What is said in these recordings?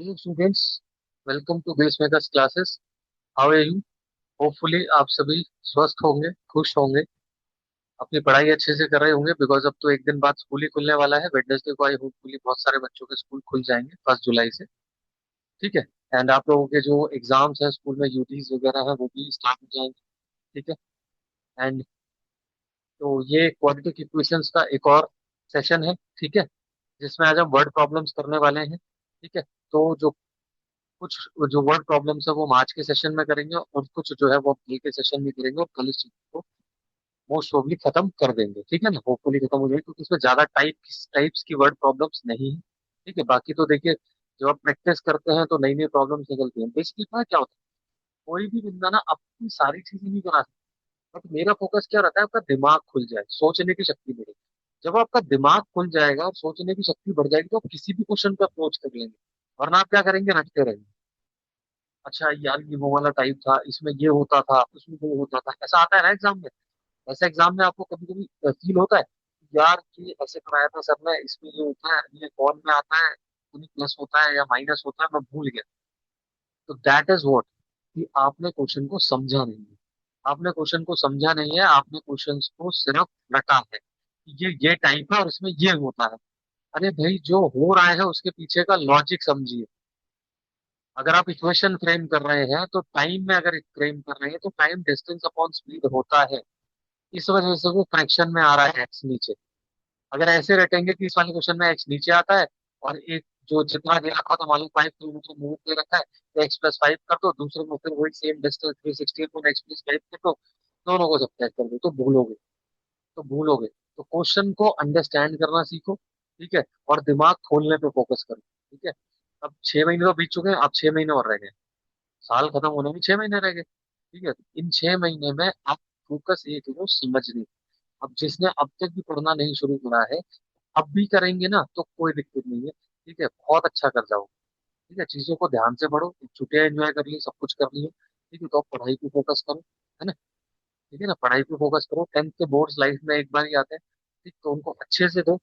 Hello students, welcome to base makers classes. How are you? Hopefully आप सभी स्वस्थ होंगे, खुश होंगे, अपनी पढ़ाई अच्छे से कर रहे होंगे बिकॉज अब तो एक दिन बाद स्कूल ही खुलने वाला है। वेडनेसडे को आई होपफुली बहुत सारे बच्चों के स्कूल खुल जाएंगे 1 जुलाई से। ठीक है। एंड आप लोगों के जो एग्जाम्स हैं स्कूल में, यूटीज वगैरह है, वो भी स्टार्ट हो जाएंगे। ठीक है। एंड तो ये क्वाड्रेटिक इक्वेशंस का एक और सेशन है। ठीक है। जिसमें आज हम वर्ड प्रॉब्लम्स करने वाले हैं। ठीक है। तो जो कुछ जो वर्ड प्रॉब्लम्स है वो हम आज के सेशन में करेंगे और कुछ जो है वो कल के सेशन में करेंगे और कल इस चीज को मोस्ट प्रोबेबली खत्म कर देंगे। ठीक है ना, होपफुली खत्म हो जाएगी क्योंकि इसमें ज्यादा टाइप्स की वर्ड प्रॉब्लम्स नहीं है। ठीक है। बाकी तो देखिए, जब आप प्रैक्टिस करते हैं तो नई नई प्रॉब्लम्स निकलती हैं। बेसिकली पता है क्या होता है, कोई भी बंदा ना अपनी सारी चीजें नहीं बना सकता, बट मेरा फोकस क्या रहता है, आपका दिमाग खुल जाए, सोचने की शक्ति बढ़े। जब आपका दिमाग खुल जाएगा और सोचने की शक्ति बढ़ जाएगी तो आप किसी भी क्वेश्चन पे अप्रोच कर लेंगे। वरना आप क्या करेंगे, रटते रहेंगे। अच्छा यार, ये वो वाला टाइप था, इसमें ये होता था, उसमें वो होता था, ऐसा आता है ना एग्जाम में। ऐसा एग्जाम में आपको कभी कभी फील होता है, यार ये ऐसे कराया था सर ने, इसमें ये होता है, ये कौन में आता है, प्लस होता है या माइनस होता है, मैं भूल गया। तो दैट इज व्हाट, कि आपने क्वेश्चन को समझा नहीं है। आपने क्वेश्चन को समझा नहीं है, आपने क्वेश्चन को सिर्फ रटा है कि ये टाइप है और इसमें ये होता है। अरे भाई, जो हो रहा है उसके पीछे का लॉजिक समझिए। अगर आप इक्वेशन फ्रेम कर रहे हैं तो टाइम में अगर फ्रेम कर रहे हैं तो टाइम डिस्टेंस अपॉन स्पीड होता है। इस वजह से वो फ्रैक्शन में आ रहा है एक्स नीचे। अगर ऐसे रटेंगे कि इस वाले क्वेश्चन में एक्स नीचे आता है और एक जो जितना दे रखा था, मालूम 5 किलोमीटर मूव दे रखा है, तो एक्स+5 कर दो, दूसरे में फिर वही सेम डिस्टेंस 360 को एक्स+5 कर दो, दोनों को सब्ट्रैक्ट कर दो, तो भूलोगे। तो भूलोगे। तो क्वेश्चन को अंडरस्टैंड करना सीखो। ठीक है। और दिमाग खोलने पे फोकस करो। ठीक है। अब 6 महीने तो बीत चुके हैं, अब 6 महीने और रह गए। साल खत्म होने में 6 महीने रह गए। ठीक है। इन 6 महीने में आप फोकस ये करो, समझने। अब जिसने अब तक भी पढ़ना नहीं शुरू करा है, अब भी करेंगे ना तो कोई दिक्कत नहीं है। ठीक है, बहुत अच्छा कर जाओ। ठीक है, चीजों को ध्यान से पढ़ो, छुट्टियां एंजॉय कर ली, सब कुछ कर लिया। ठीक है, तो अब पढ़ाई पे फोकस करो। है ना। ठीक है ना, पढ़ाई पे फोकस करो। 10th के बोर्ड्स लाइफ में एक बार ही आते हैं। ठीक, तो उनको अच्छे से दो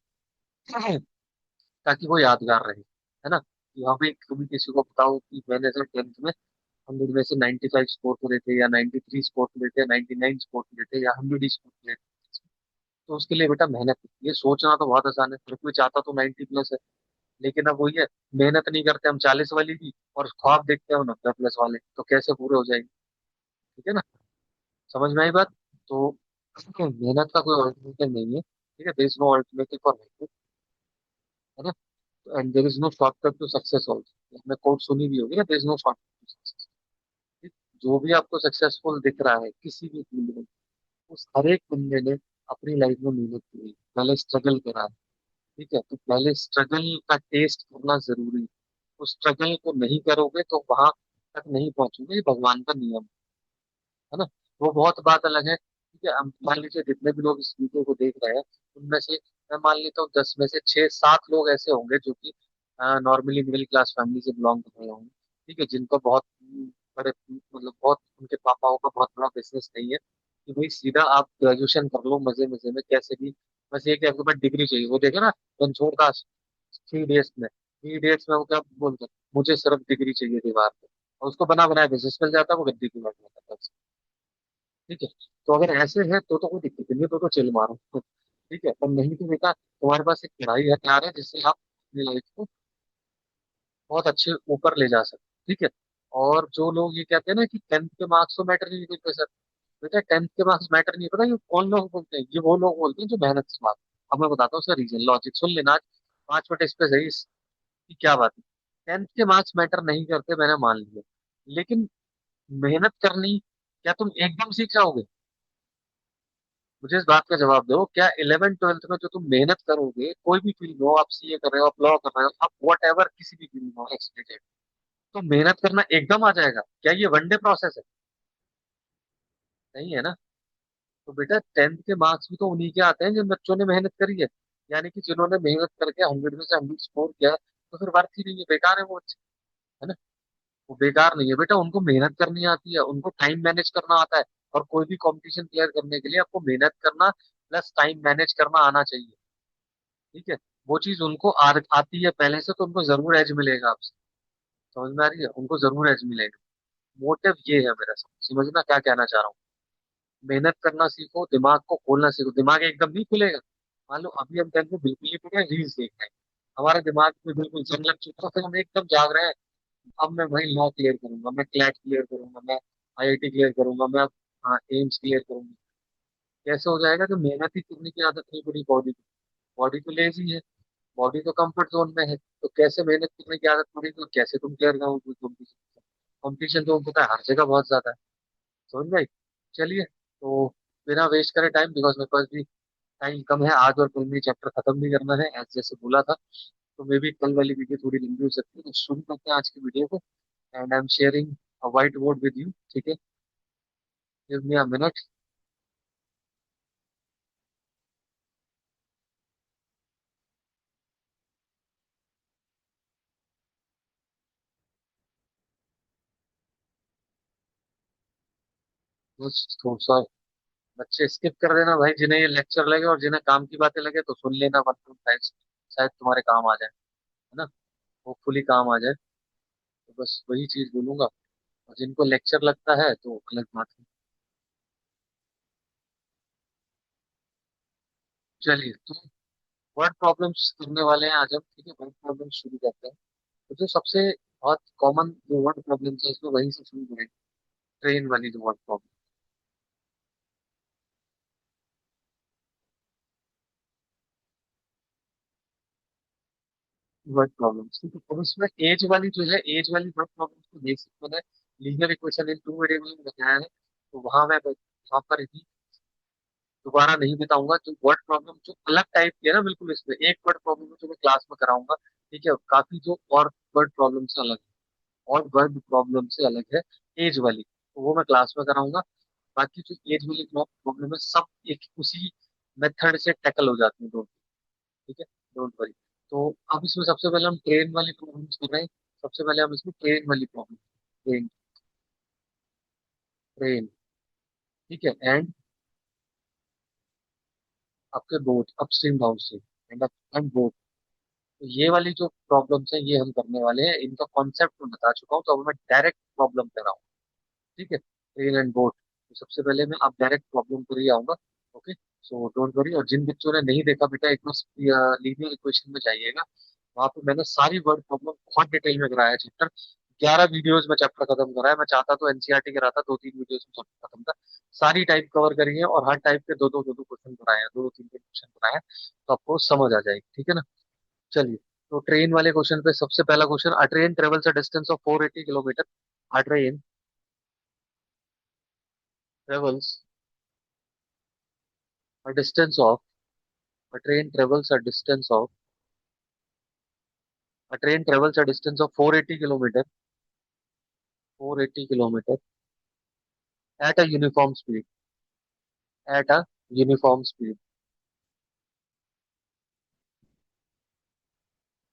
ताकि वो यादगार रहे। है ना। यहाँ पे कभी किसी को बताओ कि मैंने सर 10th में 100 में से 95 स्कोर करे थे या 93 स्कोर करे थे, 99 स्कोर करे थे या 100 स्कोर करे थे, तो उसके लिए बेटा मेहनत। ये सोचना तो बहुत आसान है, हर कोई चाहता तो 90+ है, लेकिन अब वही है, मेहनत नहीं करते हम 40 वाली की और ख्वाब देखते हैं हम 90+ वाले, तो कैसे पूरे हो जाएंगे। ठीक है ना, समझ में आई बात? तो मेहनत का कोई ऑल्टरनेटिव नहीं है। ठीक है, there is no alternative for मेहनत। है ना। And there is no shortcut to success also, आपने कोट सुनी भी होगी ना, there is no shortcut to success. जो भी आपको सक्सेसफुल दिख रहा है किसी भी फील्ड में, उस हर एक बंदे ने अपनी लाइफ में मेहनत की है, पहले स्ट्रगल करा है। ठीक है, तो पहले स्ट्रगल का टेस्ट करना जरूरी है। उस स्ट्रगल को नहीं करोगे तो वहां तक नहीं पहुंचोगे, ये भगवान का नियम है ना। वो बहुत बात अलग है। ठीक है, हम मान लीजिए जितने भी लोग इस वीडियो को देख रहे हैं, उनमें से मैं मान लेता हूँ 10 में से 6-7 लोग ऐसे होंगे जो कि नॉर्मली मिडिल क्लास फैमिली से बिलोंग कर रहे होंगे। ठीक है, जिनको बहुत बड़े मतलब बहुत उनके पापाओं का बहुत बड़ा बिजनेस नहीं है कि भाई सीधा आप ग्रेजुएशन कर लो मजे मजे में कैसे भी, बस ये कि आपके पास डिग्री चाहिए। वो देखे ना रणछोड़ दास, 3 डेज में वो क्या बोलते हैं, मुझे सिर्फ डिग्री चाहिए दीवार पे, और उसको बना बनाया बिजनेस मिल जाता है, वो गद्दी की बैठ जाता है। ठीक है। तो अगर ऐसे है तो कोई दिक्कत नहीं है, तो चिल मारो। ठीक है, पर नहीं तो बेटा, तुम्हारे पास एक पढ़ाई हथियार है जिससे आप अपनी लाइफ को बहुत अच्छे ऊपर ले जा सकते। ठीक है। और जो लोग ये कहते हैं ना कि 10th के मार्क्स तो मैटर नहीं करते सर, बेटा 10th के मार्क्स मैटर नहीं, पता ये कौन लोग बोलते हैं, ये वो लोग बोलते हैं जो मेहनत से मार्क्स। अब मैं बताता हूँ उसका रीजन, लॉजिक सुन लेना आज। 5 मिनट इस पे सही, इसकी क्या बात है। 10th के मार्क्स मैटर नहीं करते, मैंने मान लिया, लेकिन मेहनत करनी, क्या तुम एकदम सीख जाओगे? मुझे इस बात का जवाब दो, क्या 11th 12th में जो तुम मेहनत करोगे, कोई भी फील्ड हो, आप सीए कर रहे हो, आप लॉ कर रहे हो, आप वट एवर किसी भी फील्ड में हो एक्सपेक्टेड, तो मेहनत करना एकदम आ जाएगा क्या? ये वन डे प्रोसेस है? नहीं है ना। तो बेटा 10th के मार्क्स भी तो उन्हीं के आते हैं जिन बच्चों ने मेहनत करी है, यानी कि जिन्होंने मेहनत करके 100 में से 100 स्कोर किया है, तो फिर वर्थ ही नहीं है, बेकार है वो बच्चे। है ना। वो बेकार नहीं है बेटा, उनको मेहनत करनी आती है, उनको टाइम मैनेज करना आता है। और कोई भी कंपटीशन क्लियर करने के लिए आपको मेहनत करना प्लस टाइम मैनेज करना आना चाहिए। ठीक है। वो चीज उनको आती है पहले से, तो उनको जरूर एज मिलेगा आपसे। समझ में आ रही है? उनको जरूर एज मिलेगा। मोटिव ये है मेरा, समझना क्या कहना चाह रहा हूँ। मेहनत करना सीखो, दिमाग को खोलना सीखो। दिमाग एकदम नहीं खुलेगा। मान लो अभी हम टेंथ में बिल्कुल ही पड़े रील्स देख रहे हैं, हमारे दिमाग में बिल्कुल जंग लग चुका है, फिर हम एकदम जाग रहे हैं। अब मैं भाई लॉ क्लियर करूंगा, मैं क्लैट क्लियर करूंगा, मैं आईआईटी क्लियर करूंगा, मैं एम्स क्लियर करूंगा। कैसे हो जाएगा? तो मेहनत ही करने की आदत नहीं पड़ी बॉडी को। बॉडी तो लेजी है, बॉडी तो कंफर्ट जोन में है, तो कैसे मेहनत करने की आदत पड़ी तो कैसे तुम क्लियर करोगे कंपटीशन? कंपटीशन तो पता है हर जगह बहुत ज्यादा है। समझ भाई? चलिए, तो बिना वेस्ट करे टाइम, बिकॉज मेरे पास भी टाइम कम है, आज और कल में चैप्टर खत्म भी करना है एज जैसे बोला था। तो मे भी कल वाली वीडियो थोड़ी लंबी हो सकती है, तो शुरू करते हैं आज की वीडियो को। And I am sharing a white board with you, ठीक है? Give me a minute. Sorry, बच्चे स्किप कर देना भाई, जिन्हें ये लेक्चर लगे और जिन्हें काम की बातें लगे तो सुन लेना 1.5, शायद तुम्हारे काम आ जाए, है ना? होपफुली काम आ जाए। तो बस वही चीज बोलूंगा। और जिनको लेक्चर लगता है तो अलग बात है। चलिए, तो वर्ड प्रॉब्लम्स करने वाले हैं आज हम, ठीक है? वर्ड प्रॉब्लम शुरू करते हैं। तो जो सबसे बहुत कॉमन जो वर्ड प्रॉब्लम्स है इसमें वहीं से शुरू करेंगे। ट्रेन वाली जो वर्ड प्रॉब्लम, वर्ड प्रॉब्लम्स, ठीक है? और उसमें एज वाली जो है, एज वाली वर्ड प्रॉब्लम्स को बेसिक मैंने linear equation in two variable में बताया है, तो वहां पर ही दोबारा नहीं बताऊंगा। जो वर्ड प्रॉब्लम जो अलग टाइप की है ना, बिल्कुल इसमें एक वर्ड प्रॉब्लम जो मैं क्लास में कराऊंगा, ठीक है? काफी जो और वर्ड प्रॉब्लम से अलग है, और वर्ड प्रॉब्लम से अलग है एज वाली, तो वो मैं क्लास में कराऊंगा। बाकी जो एज वाली प्रॉब्लम है सब एक उसी मेथड से टैकल हो जाती है, ठीक है? Don't worry. तो अब इसमें सबसे पहले हम ट्रेन वाली प्रॉब्लम कर रहे हैं। सबसे पहले हम इसमें ट्रेन वाली प्रॉब्लम, ट्रेन, ट्रेन, ठीक है? एंड आपके boat, upstream downstream, and boat. तो ये वाली जो प्रॉब्लम्स है ये हम करने वाले हैं, इनका कॉन्सेप्ट मैं बता चुका हूँ, तो अब मैं डायरेक्ट प्रॉब्लम पे रहा हूँ, ठीक है? Train and boat. तो सबसे पहले मैं अब डायरेक्ट प्रॉब्लम पर ही आऊंगा। Okay, so don't worry. और जिन बच्चों ने नहीं देखा बेटा, एक बार लीनियर इक्वेशन में जाइएगा, वहां पे मैंने सारी वर्ड प्रॉब्लम बहुत डिटेल में कराया है। चैप्टर 11 वीडियोज में चैप्टर खत्म करा है। मैं चाहता तो एनसीईआरटी कराता, 2-3 वीडियोज में चैप्टर खत्म था। सारी टाइप कवर करी है, और हर टाइप के दो दो क्वेश्चन कराए हैं, 2-3 क्वेश्चन कराए हैं, तो आपको समझ आ जाएगी, ठीक है ना? चलिए, तो ट्रेन वाले क्वेश्चन पे सबसे पहला question, a train travels a distance of 480 kilometre. A train travels a distance of a train travels a distance of a train travels a distance of 480 kilometer, 480 kilometer at a uniform speed, at a uniform speed,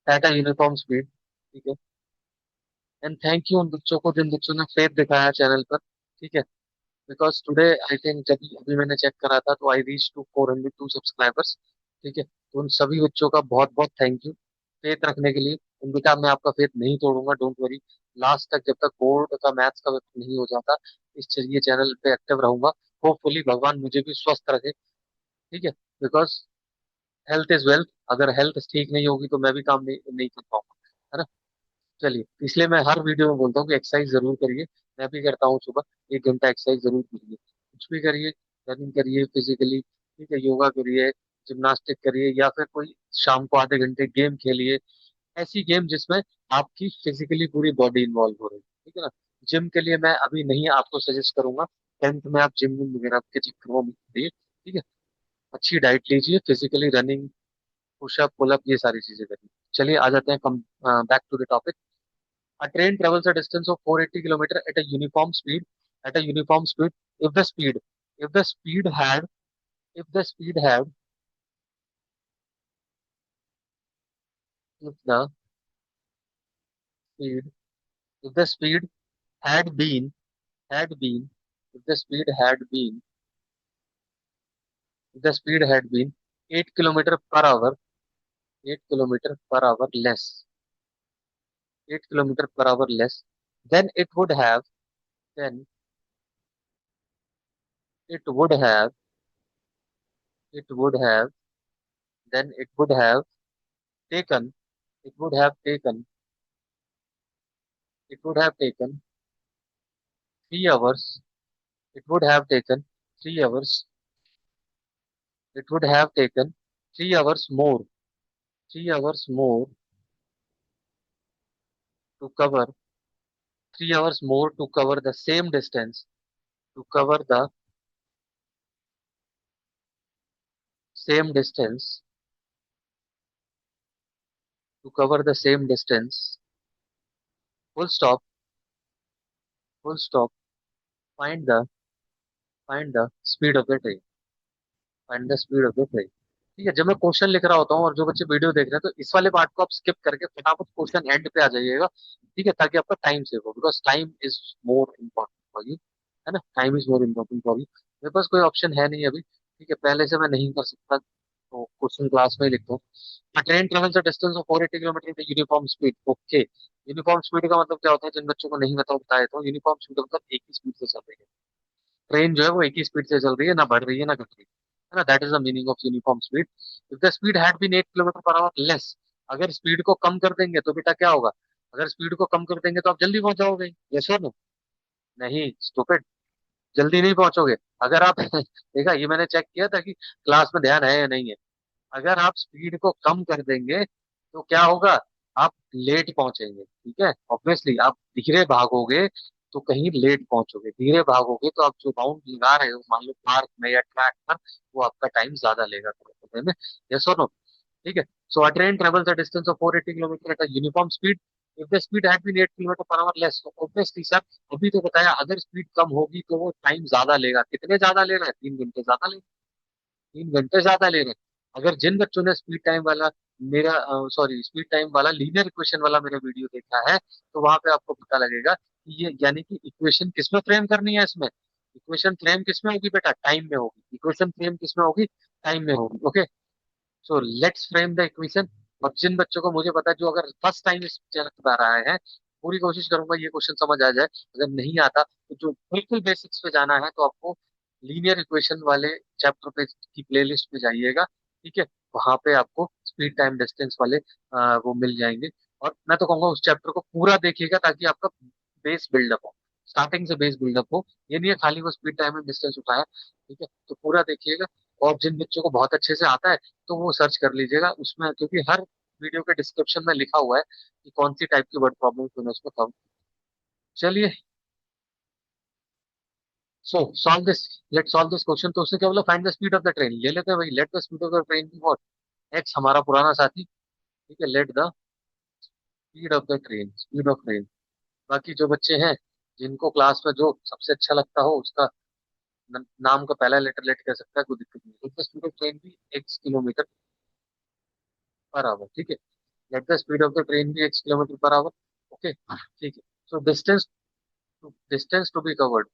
at a uniform speed, ठीक है? And thank you उन बच्चों को जिन बच्चों ने faith दिखाया channel पर, ठीक है? बिकॉज टुडे आई थिंक, जब अभी मैंने चेक करा था, तो आई रीच टू 402 सब्सक्राइबर्स, ठीक है? तो उन सभी बच्चों का बहुत बहुत थैंक यू फेथ रखने के लिए। उन बेटा, मैं आपका फेथ नहीं तोड़ूंगा, डोंट वरी। लास्ट तक, जब तक बोर्ड का मैथ्स का पेपर नहीं हो जाता, इस ये चैनल पे एक्टिव रहूंगा। होपफुली भगवान मुझे भी स्वस्थ रखे, ठीक है? Because health is wealth. अगर हेल्थ ठीक नहीं होगी तो मैं भी काम नहीं कर पाऊंगा, है ना? चलिए, इसलिए मैं हर वीडियो में बोलता हूँ कि एक्सरसाइज जरूर करिए। मैं भी करता हूँ सुबह 1 घंटा एक्सरसाइज जरूर करिए, कुछ भी करिए, रनिंग करिए फिजिकली, ठीक है? योगा करिए, जिम्नास्टिक करिए, या फिर कोई शाम को आधे घंटे गेम खेलिए। ऐसी गेम जिसमें आपकी फिजिकली पूरी बॉडी इन्वॉल्व हो रही है, ठीक है ना? जिम के लिए मैं अभी नहीं आपको सजेस्ट करूंगा। टेंथ में आप जिम वगैरह के चक्करों में मत पड़िए, ठीक है? अच्छी डाइट लीजिए, फिजिकली रनिंग, पुशअप पुलअप, ये सारी चीजें करिए। चलिए, आ जाते हैं come back to the topic. A train travels a distance of 480 kilometer at a uniform speed. At a uniform speed, if the speed, if the speed had, if the speed had, if the speed, if the speed had been, had been, if the speed had been, if the speed had been 8 kilometer per hour, 8 kilometer per hour less, 8 km/h less, then then it would have, it would have, then taken, it would have taken, it would have taken 3 hours, it would have taken 3 hours, it would have taken 3 hours more, 3 hours more to cover, 3 hours more to cover the same distance, to cover the same distance, to cover the same distance, full stop, full stop, find the, find the speed of the train, find the speed of the train। ठीक है, जब मैं question लिख रहा होता हूँ और जो बच्चे वीडियो देख रहे हैं तो इस वाले पार्ट को आप स्किप करके फटाफट क्वेश्चन एंड पे आ जाइएगा। ठीक है, ताकि आपका टाइम सेव हो, because time is more important for you, है ना, time is more important for you. मेरे पास कोई ऑप्शन है नहीं अभी, ठीक है, पहले से मैं नहीं कर सकता तो क्वेश्चन क्लास में ही लिखता हूँ। A train travels a distance of 480 kilometre at a uniform speed। Okay, uniform speed का मतलब क्या होता है, जिन बच्चों को नहीं बताया बताया तो यूनिफॉर्म स्पीड मतलब एक ही स्पीड से चल रही है ट्रेन, जो है वो एक ही स्पीड से चल रही है, ना बढ़ रही है ना घट रही है ना, that is the meaning of uniform speed. If the speed had been 8 km/h less, अगर स्पीड को कम कर देंगे तो बेटा क्या होगा, अगर स्पीड को कम कर देंगे तो आप जल्दी पहुंच जाओगे, यस और नो? नहीं स्टूपिड, जल्दी नहीं पहुंचोगे। अगर आप देखा, ये मैंने चेक किया था कि क्लास में ध्यान है या नहीं है। अगर आप स्पीड को कम कर देंगे तो क्या होगा, आप लेट पहुंचेंगे, ठीक है, ऑब्वियसली आप धीरे भागोगे तो कहीं लेट पहुंचोगे, धीरे भागोगे तो आप जो राउंड लगा रहे हो मान लो पार्क में या ट्रैक पर, वो आपका टाइम ज्यादा लेगा करने में, यस और नो? ठीक है, so a train travels a distance of 480 kilometre at a uniform speed, if the speed had been 8 km/h less, तो ऑब्वियसली सर, अभी तो बताया अगर स्पीड कम होगी तो वो टाइम ज्यादा लेगा, कितने ज्यादा ले रहा है, 3 घंटे ज्यादा लेगा, 3 घंटे ज्यादा ले रहे हैं। अगर जिन बच्चों ने स्पीड टाइम वाला मेरा, सॉरी, स्पीड टाइम वाला लीनियर इक्वेशन वाला मेरा वीडियो देखा है, तो वहां पे आपको पता लगेगा कि ये यानी कि इक्वेशन किसमें फ्रेम करनी है इसमें, इक्वेशन फ्रेम किसमें होगी बेटा, टाइम में होगी, इक्वेशन फ्रेम किसमें होगी, टाइम में होगी। Okay, so let's frame the equation. और जिन बच्चों को, मुझे पता है जो अगर फर्स्ट टाइम इस चैनल पर आ रहा है, पूरी कोशिश करूंगा ये क्वेश्चन समझ आ जाए, अगर नहीं आता तो जो बिल्कुल बेसिक्स पे जाना है तो आपको लीनियर इक्वेशन वाले चैप्टर पे की प्लेलिस्ट पे जाइएगा, ठीक है, वहां पे आपको स्पीड टाइम डिस्टेंस वाले वो मिल जाएंगे। और मैं तो कहूंगा उस चैप्टर को पूरा देखिएगा ताकि आपका बेस बिल्डअप हो, स्टार्टिंग से बेस बिल्डअप हो, ये नहीं है खाली वो स्पीड टाइम एंड डिस्टेंस उठाया, ठीक है, तो पूरा देखिएगा। और जिन बच्चों को बहुत अच्छे से आता है तो वो सर्च कर लीजिएगा उसमें, क्योंकि हर वीडियो के डिस्क्रिप्शन में लिखा हुआ है कि कौन सी टाइप की वर्ड प्रॉब्लम मैंने उसमें कम। चलिए, सो solve this, let solve this question. तो उसने क्या बोला, find the speed of the train, ले लेते हैं भाई, late the speed of the train be what, x, हमारा पुराना साथी, ठीक है, let the speed of the train, speed of train. बाकी जो बच्चे हैं जिनको क्लास में जो सबसे अच्छा लगता हो उसका नाम का पहला लेटर लेट कर सकता है, कोई दिक्कत नहीं, let the speed of train भी X km/h, ठीक है, let the speed of the train भी X km/h। ओके, ठीक है, so distance to be covered,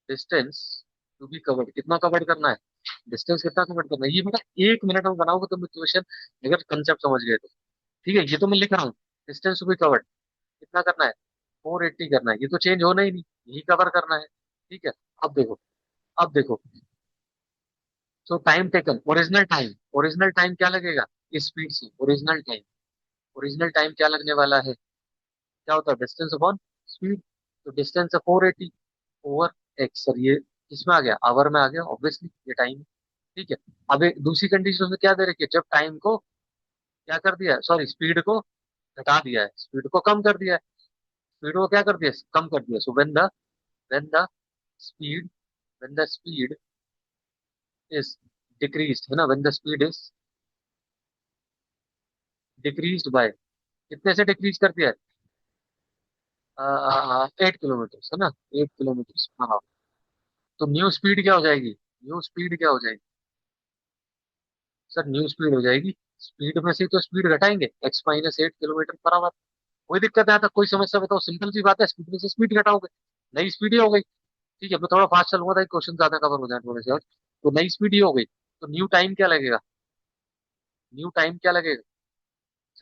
distance to be covered, कितना कवर करना है, डिस्टेंस कितना कवर करना है, ये बेटा 1 मिनट में बनाओगे तुम इक्वेशन, अगर कंसेप्ट समझ गए तो। ठीक है, ये तो मैं लिख रहा हूँ, डिस्टेंस टू बी कवर्ड कितना करना है, 480 करना है, ये तो चेंज होना ही नहीं, यही कवर करना है, ठीक है। अब देखो, अब देखो, सो टाइम टेकन, ओरिजिनल टाइम क्या लगेगा, स्पीड से ओरिजिनल टाइम, ओरिजिनल टाइम क्या लगने वाला है, क्या होता है, डिस्टेंस अपॉन स्पीड, तो डिस्टेंस है 480 ओवर एक्स, सर ये किसमें आ गया, आवर में आ गया, ऑब्वियसली ये टाइम, ठीक है। अब एक दूसरी कंडीशन में क्या दे रखी है, जब टाइम को क्या कर दिया है, सॉरी, स्पीड को घटा दिया है, स्पीड को कम कर दिया है, स्पीड को क्या कर दिया, कम कर दिया, so when the speed, when the speed is decreased, है ना, when the speed is decreased bye, कितने से डिक्रीज कर दिया है, 8 किलोमीटर, है ना, 8 किलोमीटर पर आवर। तो न्यू स्पीड क्या हो जाएगी, न्यू स्पीड क्या हो जाएगी, सर न्यू स्पीड हो जाएगी, स्पीड में से ही तो स्पीड घटाएंगे, X-8 km/h। कोई दिक्कत है, तो कोई समस्या बताओ, सिंपल सी बात है, स्पीड में से स्पीड घटाओगे, नई स्पीड ही हो गई। ठीक है, मैं थोड़ा फास्ट चलूंगा ताकि क्वेश्चन ज्यादा कवर हो जाए थोड़े से और, तो नई स्पीड ही हो गई, तो न्यू टाइम क्या लगेगा, न्यू टाइम क्या लगेगा,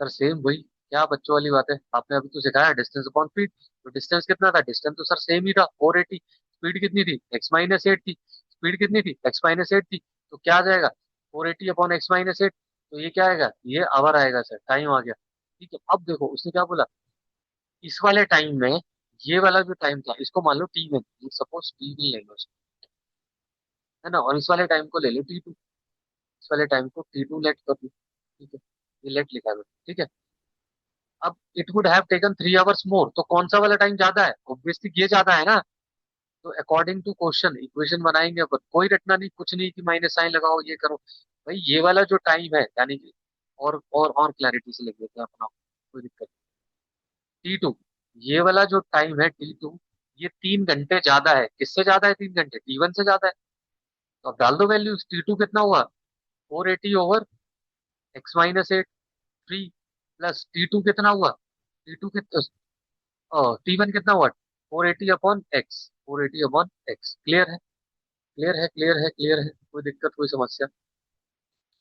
सर सेम वही, क्या बच्चों वाली बात है, आपने अभी तो सिखाया डिस्टेंस अपॉन स्पीड। तो डिस्टेंस कितना था, डिस्टेंस तो सर सेम ही था 480। स्पीड कितनी थी, x-8 थी। स्पीड कितनी थी, x-8 थी। तो क्या आ जाएगा, 480 अपॉन x-8। तो ये क्या आएगा, ये आवर आएगा सर, टाइम आ गया। ठीक है, अब देखो उसने क्या बोला, इस वाले टाइम में ये वाला जो टाइम था इसको मान लो T1, सपोज T1 ले लो इसको, है ना, और इस वाले टाइम को ले लो T2। इस वाले टाइम को T2 लेट कर दो, ठीक है, ये लेट लिखा है, ठीक है। अब it would have taken 3 hours मोर, तो कौन सा वाला टाइम ज्यादा है, ऑब्वियसली ये ज्यादा है ना। तो अकॉर्डिंग टू क्वेश्चन इक्वेशन बनाएंगे अपन, कोई रटना नहीं, कुछ नहीं कि माइनस साइन लगाओ ये करो। भाई ये वाला जो टाइम है, यानी कि और क्लैरिटी से लिख देते हैं अपना, कोई दिक्कत। T2, ये वाला जो टाइम है T2, ये 3 घंटे ज्यादा है, किससे ज्यादा है, 3 घंटे T1 से ज्यादा है। तो अब डाल दो वैल्यू, T2 कितना हुआ, 480 ओवर x-8 3, प्लस T2 कितना हुआ, T2 कितना, T1 कितना हुआ, 480 upon x, 480 upon x. Clear है, क्लियर है, क्लियर है, क्लियर है, कोई दिक्कत कोई समस्या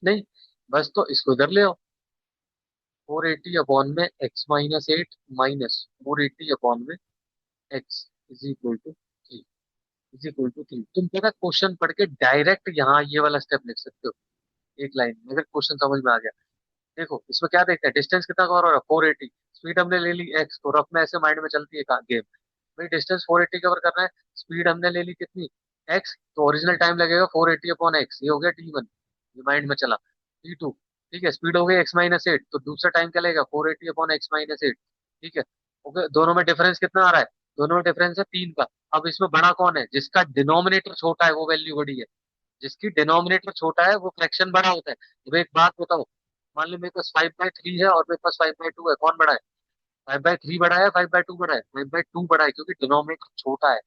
नहीं। बस तो इसको इधर ले आओ, 480 अपॉन में x-8 माइनस 480 अपॉन में x is equal to 3, is equal to 3। तुम पता क्वेश्चन पढ़ के डायरेक्ट यहाँ ये वाला स्टेप लिख सकते हो, एक लाइन में, अगर क्वेश्चन समझ में आ गया। देखो इसमें क्या देखते हैं, डिस्टेंस कितना कवर हो रहा है, 480। स्पीड हमने ले ली x, तो रफ में ऐसे माइंड में चलती है गेम। भाई डिस्टेंस 480 कवर करना है, स्पीड हमने ले ली कितनी, x, तो ओरिजिनल टाइम लगेगा 480 अपॉन एक्स, ये हो गया T1, ये माइंड में चला। T2, ठीक है, स्पीड हो गई x-8, तो दूसरा टाइम क्या लगेगा, 480 अपॉन x-8। ठीक है, ओके, दोनों में डिफरेंस कितना आ रहा है, दोनों में डिफरेंस है 3 का। अब इसमें बड़ा कौन है, जिसका डिनोमिनेटर छोटा है वो वैल्यू बड़ी है, जिसकी डिनोमिनेटर छोटा है वो फ्रैक्शन बड़ा होता है। तो भाई एक बात बताओ, मान लो मेरे पास 5/3 है और मेरे पास 5/2 है, कौन बड़ा है, 5/3 बड़ा है, 5/2 बड़ा है, 5/2 बड़ा है, क्योंकि डिनोमिनेटर छोटा है।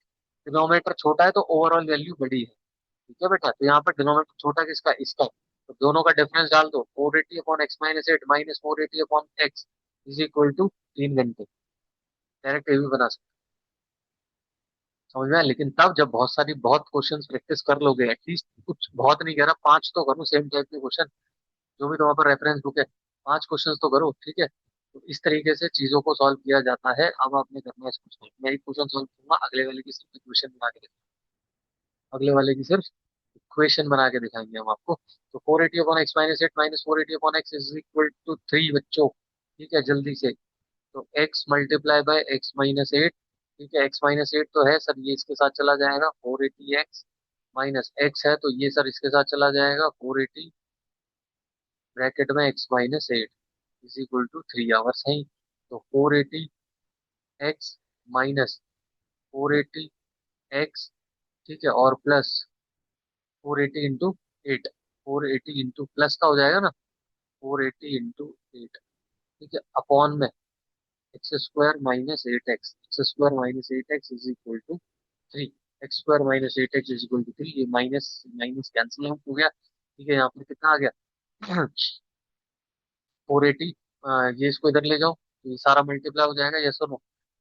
डिनोमिनेटर छोटा है तो ओवरऑल वैल्यू बड़ी है। ठीक है बेटा, तो यहाँ पर डिनोमिनेटर छोटा किसका, इसका, तो दोनों का डिफरेंस डाल दो, 480 upon x-8 minus 480 upon x is equal to 3 घंटे। डायरेक्ट ये भी बना सकते, समझ में आया? लेकिन तब जब बहुत क्वेश्चंस प्रैक्टिस कर लोगे, एटलीस्ट कुछ, बहुत नहीं कह रहा, 5 तो करो सेम टाइप के क्वेश्चन, जो भी तुम्हारे पर रेफरेंस बुक है, 5 क्वेश्चंस तो करो, ठीक है। तो इस तरीके से चीजों को सॉल्व किया जाता है। अब आपने करना है इस क्वेश्चन, मैं एक क्वेश्चन सॉल्व करूंगा, अगले वाले की सिर्फ इक्वेशन बना के अगले वाले की सिर्फ इक्वेशन बना के दिखाएंगे हम आपको। तो 480 upon x minus 8 minus 480 upon x is equal to 3 बच्चों। ठीक है, जल्दी से। तो x मल्टीप्लाई बाय x-8, ठीक है, x-8 तो है सर, ये इसके साथ चला जाएगा, 480x माइनस x है, तो ये सर इसके साथ चला जाएगा 480 ब्रैकेट में x-8 is equal to 3 hours है। तो 480x माइनस 480x, ठीक है, और प्लस 480 इंटू 8, 480 इंटू प्लस का हो जाएगा ना, 480 इंटू 8, ठीक है, अपॉन में x² - 8x, x² - 8x is equal to 3। x² - 8x is equal to 3, ये माइनस माइनस कैंसिल आउट हो गया। ठीक है, यहाँ पर कितना आ गया 480, ये इसको इधर ले जाओ, तो ये सारा मल्टीप्लाई हो जाएगा, यस और नो।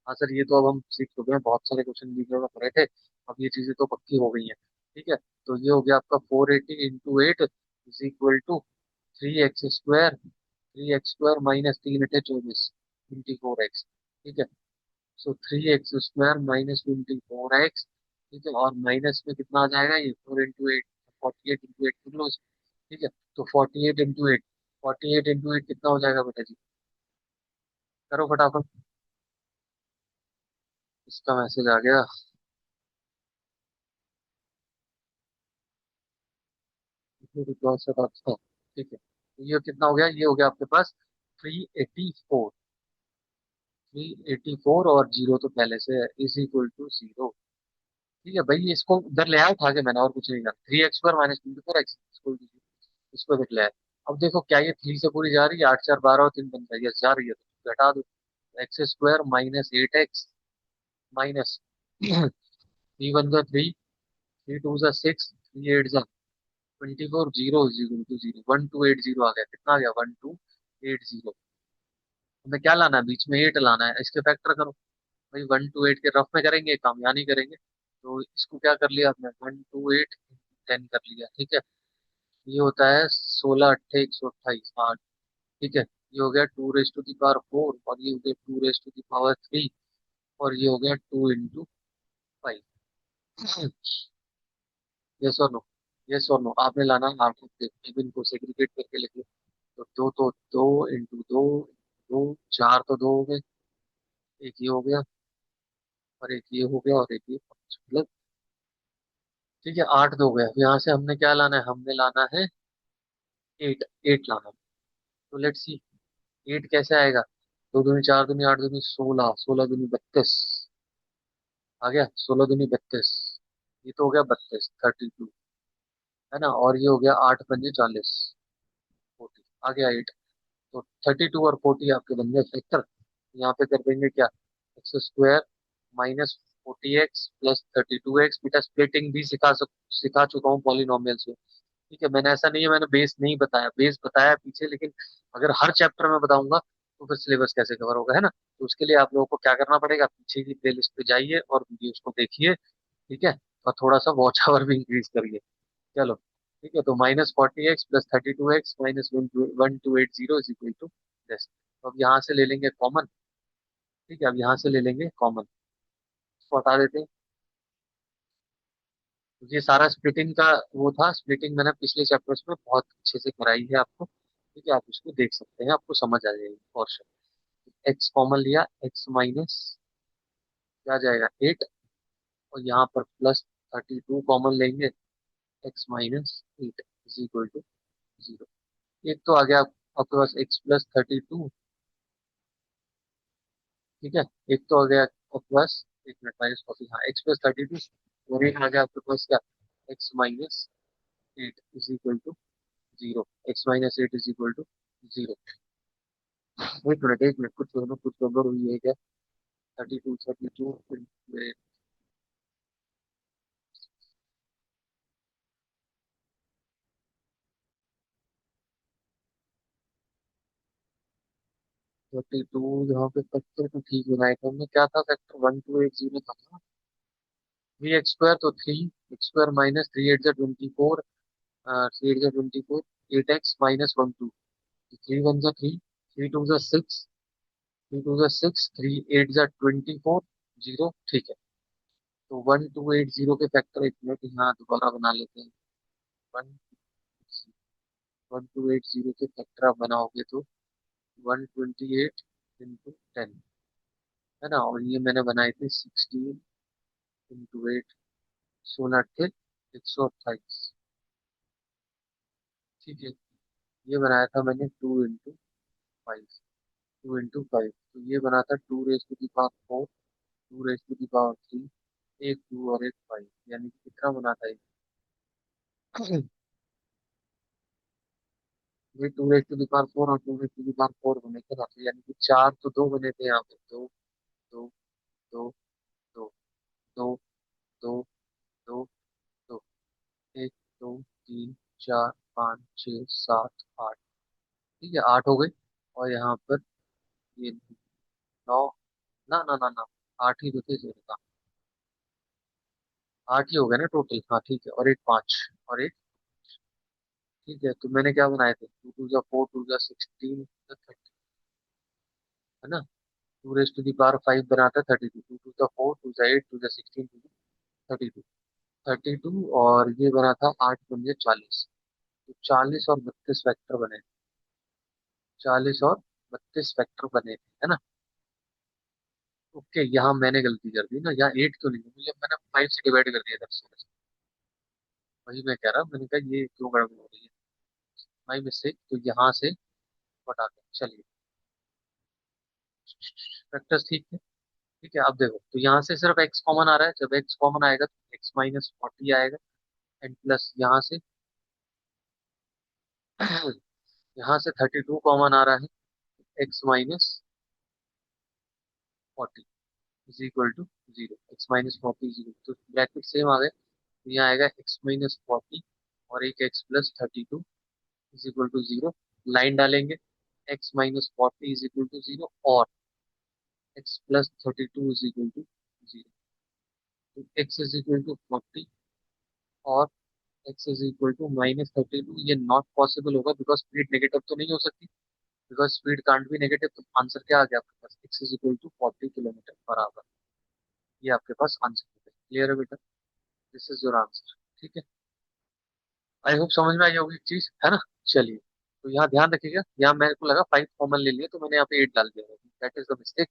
हाँ सर, ये तो अब हम सीख चुके हैं, बहुत सारे क्वेश्चन लिखे हुए पड़े थे, अब ये चीजें तो पक्की हो गई हैं। ठीक है, तो ये हो गया आपका 480 into 8 is equal to 3x² 3x² minus 3 × 8 = 24, 24x। ठीक है, सो 3x² - 24x, ठीक है, और माइनस में कितना आ जाएगा, ये 4 × 8, 48 × 8 क्लोज। ठीक है, तो 48 × 8, 48 × 8 कितना हो जाएगा बेटा जी, करो फटाफट। इसका मैसेज आ गया, से बात था। ठीक है, तो ये कितना हो गया, ये हो गया आपके पास 384, 384, और जीरो तो पहले से है, इज इक्वल टू 0। ठीक है भाई, इसको इधर ले आया था कि मैंने, और कुछ नहीं करा, 3x² - 24x इक्वल टू 0, इसको इधर ले आया। अब देखो क्या ये 3 से पूरी जा रही है, 8 4 12 और 3 बनता है, यस जा रही है, तो घटा दो, x² - 8x minus 3 × 1 = 3, 3 × 2 = 6, 3 × 8 = 24, 0 is equal to 0, 1280 आ गया, कितना आ गया, 1280। हमें क्या लाना है, बीच में 8 लाना है, इसके फैक्टर करो। भाई 128 के रफ में करेंगे काम, यहाँ नहीं करेंगे। तो इसको क्या कर लिया आपने, 128 10 कर लिया, ठीक है। ये होता है 16 8 128, हाँ, ठीक है। ये हो गया 2 रेज टू दी पावर 4 और ये हो गया 2 रेज टू दी पावर 3 और ये हो गया 2 into 5। यस और नो? यस और नो? आपने लाना आउटपुट देखिए, अब इनको सेग्रीगेट करके लिखिए। तो 2 into 2 4 तो 2 हो गए, एक ये हो गया और एक ये हो गया और एक ये 5 मतलब ठीक है 8 2 गया। अब यहाँ से हमने क्या लाना है? हमने लाना है 8, 8 लाना है। तो लेट्स सी 8 कैसे आएगा? 2 दूनी 4 दूनी 8 दूनी 16, 16 दूनी 32 आ गया, 16 दूनी 32, ये तो हो गया 32 है ना। और ये हो गया 8 पंजे 40, 40 आ गया 8। तो 32 और 40 आपके बन गए फैक्टर। यहाँ पे कर देंगे क्या? x² minus 40x plus 32x। बेटा स्प्लिटिंग भी सिखा चुका हूँ पॉलिनॉमियल्स में। ठीक है, मैंने ऐसा नहीं है मैंने बेस नहीं बताया, बेस बताया पीछे, लेकिन अगर हर चैप्टर में बताऊंगा तो फिर सिलेबस कैसे कवर होगा, है ना। तो उसके लिए आप लोगों को क्या करना पड़ेगा? पीछे की प्लेलिस्ट पे जाइए और वीडियोस को देखिए। ठीक है, और थोड़ा सा वॉच आवर भी इंक्रीज करिए। चलो ठीक है, तो -40x plus 32x minus 1280 is equal to this. तो अब यहाँ से ले लेंगे कॉमन। ठीक है, अब यहाँ से ले लेंगे कॉमन, इसको हटा देते हैं। तो ये सारा स्प्लिटिंग का वो था, स्प्लिटिंग मैंने पिछले चैप्टर्स में बहुत अच्छे से कराई है आपको। ठीक है, आप उसको देख सकते हैं, आपको समझ आ जाएगी पोर्शन। एक्स कॉमन लिया, एक्स माइनस क्या जाएगा 8, और यहाँ पर प्लस 32 कॉमन लेंगे, x-8 इज इक्वल टू 0। एक तो आ गया आपके पास x+32। ठीक है, एक तो आ गया आपके पास, एक मिनट -40, हाँ x+32, और एक आ गया आपके पास क्या? x-8 is equal to 0। x-8 is equal to 0। एक मिनट कुछ गड़बड़ हुई है क्या? 32 यहाँ पे फैक्टर तो ठीक बनाया था हमने, क्या था फैक्टर? 1280 था ना। 3x² तो 3 x² माइनस 3 8 जा 24, 3 8 जा 24, 8x-1 2, 3 1 जा 3, 3 2 जा 6, 3 2 जा 6, 3 8 जा 24, 0। ठीक है, तो 1280 के फैक्टर एक मिनट यहाँ दोबारा बना लेते हैं। वन 1280 के फैक्टर आप बनाओगे तो 128 into 10 है ना। और ये मैंने बनाए थे 16 into 8, 16 थे 128। ठीक है, ये बनाया था मैंने 2 into 5, 2 into 5, तो ये बना था 2 raise to the power 4, 2 raise to the power 3, एक 2 और एक 5, यानी कि कितना बना था ये? ये 2 रेज टू दी पावर 4 और 2 रेज टू दी पावर 4 बने थे ना, तो यानी कि चार तो दो बने थे यहाँ पे, दो दो दो दो दो दो दो दो, एक 2 3 4 5 6 7 8। ठीक है, 8 हो गए। और यहाँ पर ये 9, ना ना ना ना, 8 ही तो थे जोड़े का, 8 ही हो गए ना टोटल। हाँ ठीक है, और एक 5 और एक। ठीक है, तो मैंने क्या बनाए थे? 2 2 जा 4, 2 जा 16, 30 है ना। 2 रेज टू दी पावर 5 बनाता है 32, 2 2 जा 4, 2 जा 8, 2 जा 16, 32, 32, और ये बना था 8 पंजे 40। तो 40 और 32 फैक्टर बने, 40 और 32 फैक्टर बने, है ना। ओके, यहाँ मैंने गलती कर दी ना, यहाँ 8 क्यों नहीं, मुझे मैंने 5 से डिवाइड कर दिया था दरअसल। वही मैं कह रहा हूँ, मैंने कहा ये क्यों गड़बड़ हो रही है, माई मिस्टेक। तो यहाँ से हटा दें, चलिए फैक्टर्स ठीक है। ठीक है, अब देखो, तो यहाँ से सिर्फ x कॉमन आ रहा है, जब x कॉमन आएगा तो x-40 आएगा, एंड प्लस यहाँ से यहाँ से 32 कॉमन आ रहा है, x-40 is equal to 0। x-40 is equal to, bracket same आ गए, तो यहाँ आएगा x-40 और एक x+32 is equal to 0। Line डालेंगे, x-40 इज इक्वल टू 0 और x+32 इज इक्वल टू 0। तो x इज इक्वल टू 40 और x इज इक्वल टू -32, ये नॉट पॉसिबल होगा बिकॉज स्प्लिट नेगेटिव तो नहीं हो सकती। Because speed can't be negative, तो आंसर क्या आ गया आपके पास, x is equal to 40 kilometre per hour. ये आपके पास आंसर है। क्लियर है बेटा? This is your answer. ठीक है, आई होप समझ में आई होगी एक चीज, है ना? चलिए, तो यहाँ ध्यान रखिएगा, यहाँ मेरे को लगा 5 कॉमन ले लिए तो मैंने यहाँ पे 8 डाल दिया, दैट इज द मिस्टेक।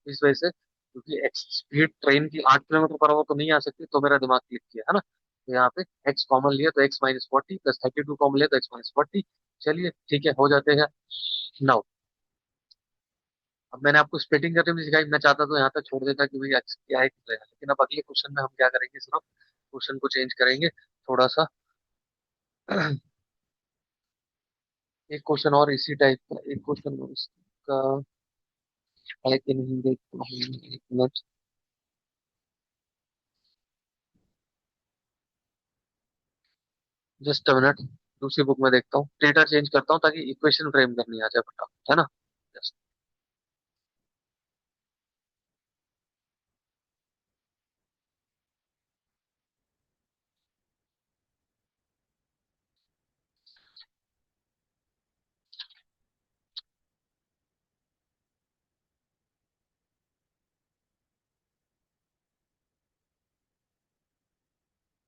इस वजह से, क्योंकि एक्स स्पीड ट्रेन की 8 किलोमीटर पर आवर तो नहीं आ सकती, तो मेरा दिमाग क्लिक किया, है ना? तो यहाँ पे एक्स कॉमन लिया तो x-40 प्लस 32 कॉमन लिया तो x-40। चलिए ठीक है, हो जाते हैं। नाउ, अब मैंने आपको स्प्लिटिंग करके भी सिखाई, मैं चाहता तो यहाँ तक छोड़ देता कि भाई x क्या है क्या है, लेकिन अब अगले क्वेश्चन में हम क्या करेंगे, सिर्फ क्वेश्चन को चेंज करेंगे थोड़ा सा। एक क्वेश्चन और इसी टाइप का, एक क्वेश्चन इसका है कि नहीं देखता हूँ, एक मिनट, जस्ट अ मिनट, दूसरी बुक में देखता हूँ, डेटा चेंज करता हूँ ताकि इक्वेशन फ्रेम करनी आ जाए फटाफट, है ना? Just-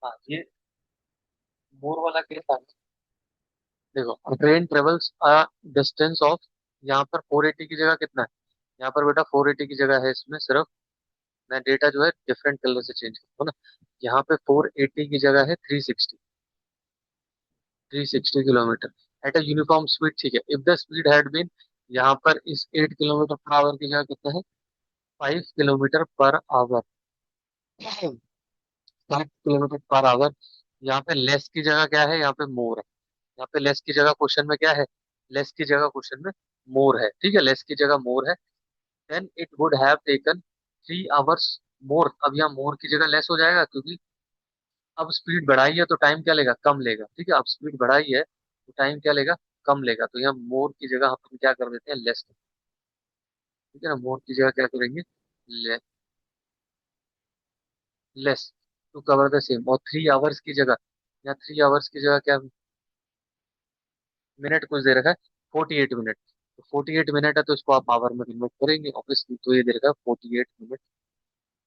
हाँ, ये मोर वाला केस आ गया। देखो, train travels a distance of, यहाँ पर 480 की जगह कितना है, यहाँ पर बेटा 480 की जगह है इसमें सिर्फ, मैं डेटा जो है डिफरेंट कलर से चेंज करता हूँ ना। यहाँ पे 480 की जगह है 360 kilometre at a uniform speed. ठीक है, if the speed had been, यहाँ पर इस 8 किलोमीटर पर आवर की जगह कितना है, 5 kilometre per our, 5 kilometre per our. यहाँ पे लेस की जगह क्या है, यहाँ पे मोर है। यहाँ पे लेस की जगह क्वेश्चन में क्या है, लेस की जगह क्वेश्चन में मोर है। ठीक है, लेस की जगह मोर है, then it would have taken 3 hours more. अब यहाँ मोर की जगह लेस हो जाएगा, क्योंकि अब स्पीड बढ़ाई है तो टाइम क्या लेगा, कम लेगा। ठीक है, अब स्पीड बढ़ाई है तो टाइम क्या लेगा, कम लेगा। तो यहाँ मोर की जगह हम क्या कर देते हैं, लेस। ठीक है ना, मोर की जगह क्या करेंगे, ले, less to cover the same. और 3 आवर्स की जगह, यहाँ 3 आवर्स की जगह क्या, मिनट कुछ दे रखा है, 48 मिनट। तो 48 मिनट है तो इसको आप आवर में कन्वर्ट करेंगे ऑब्वियसली, तो ये दे रखा है 48 minute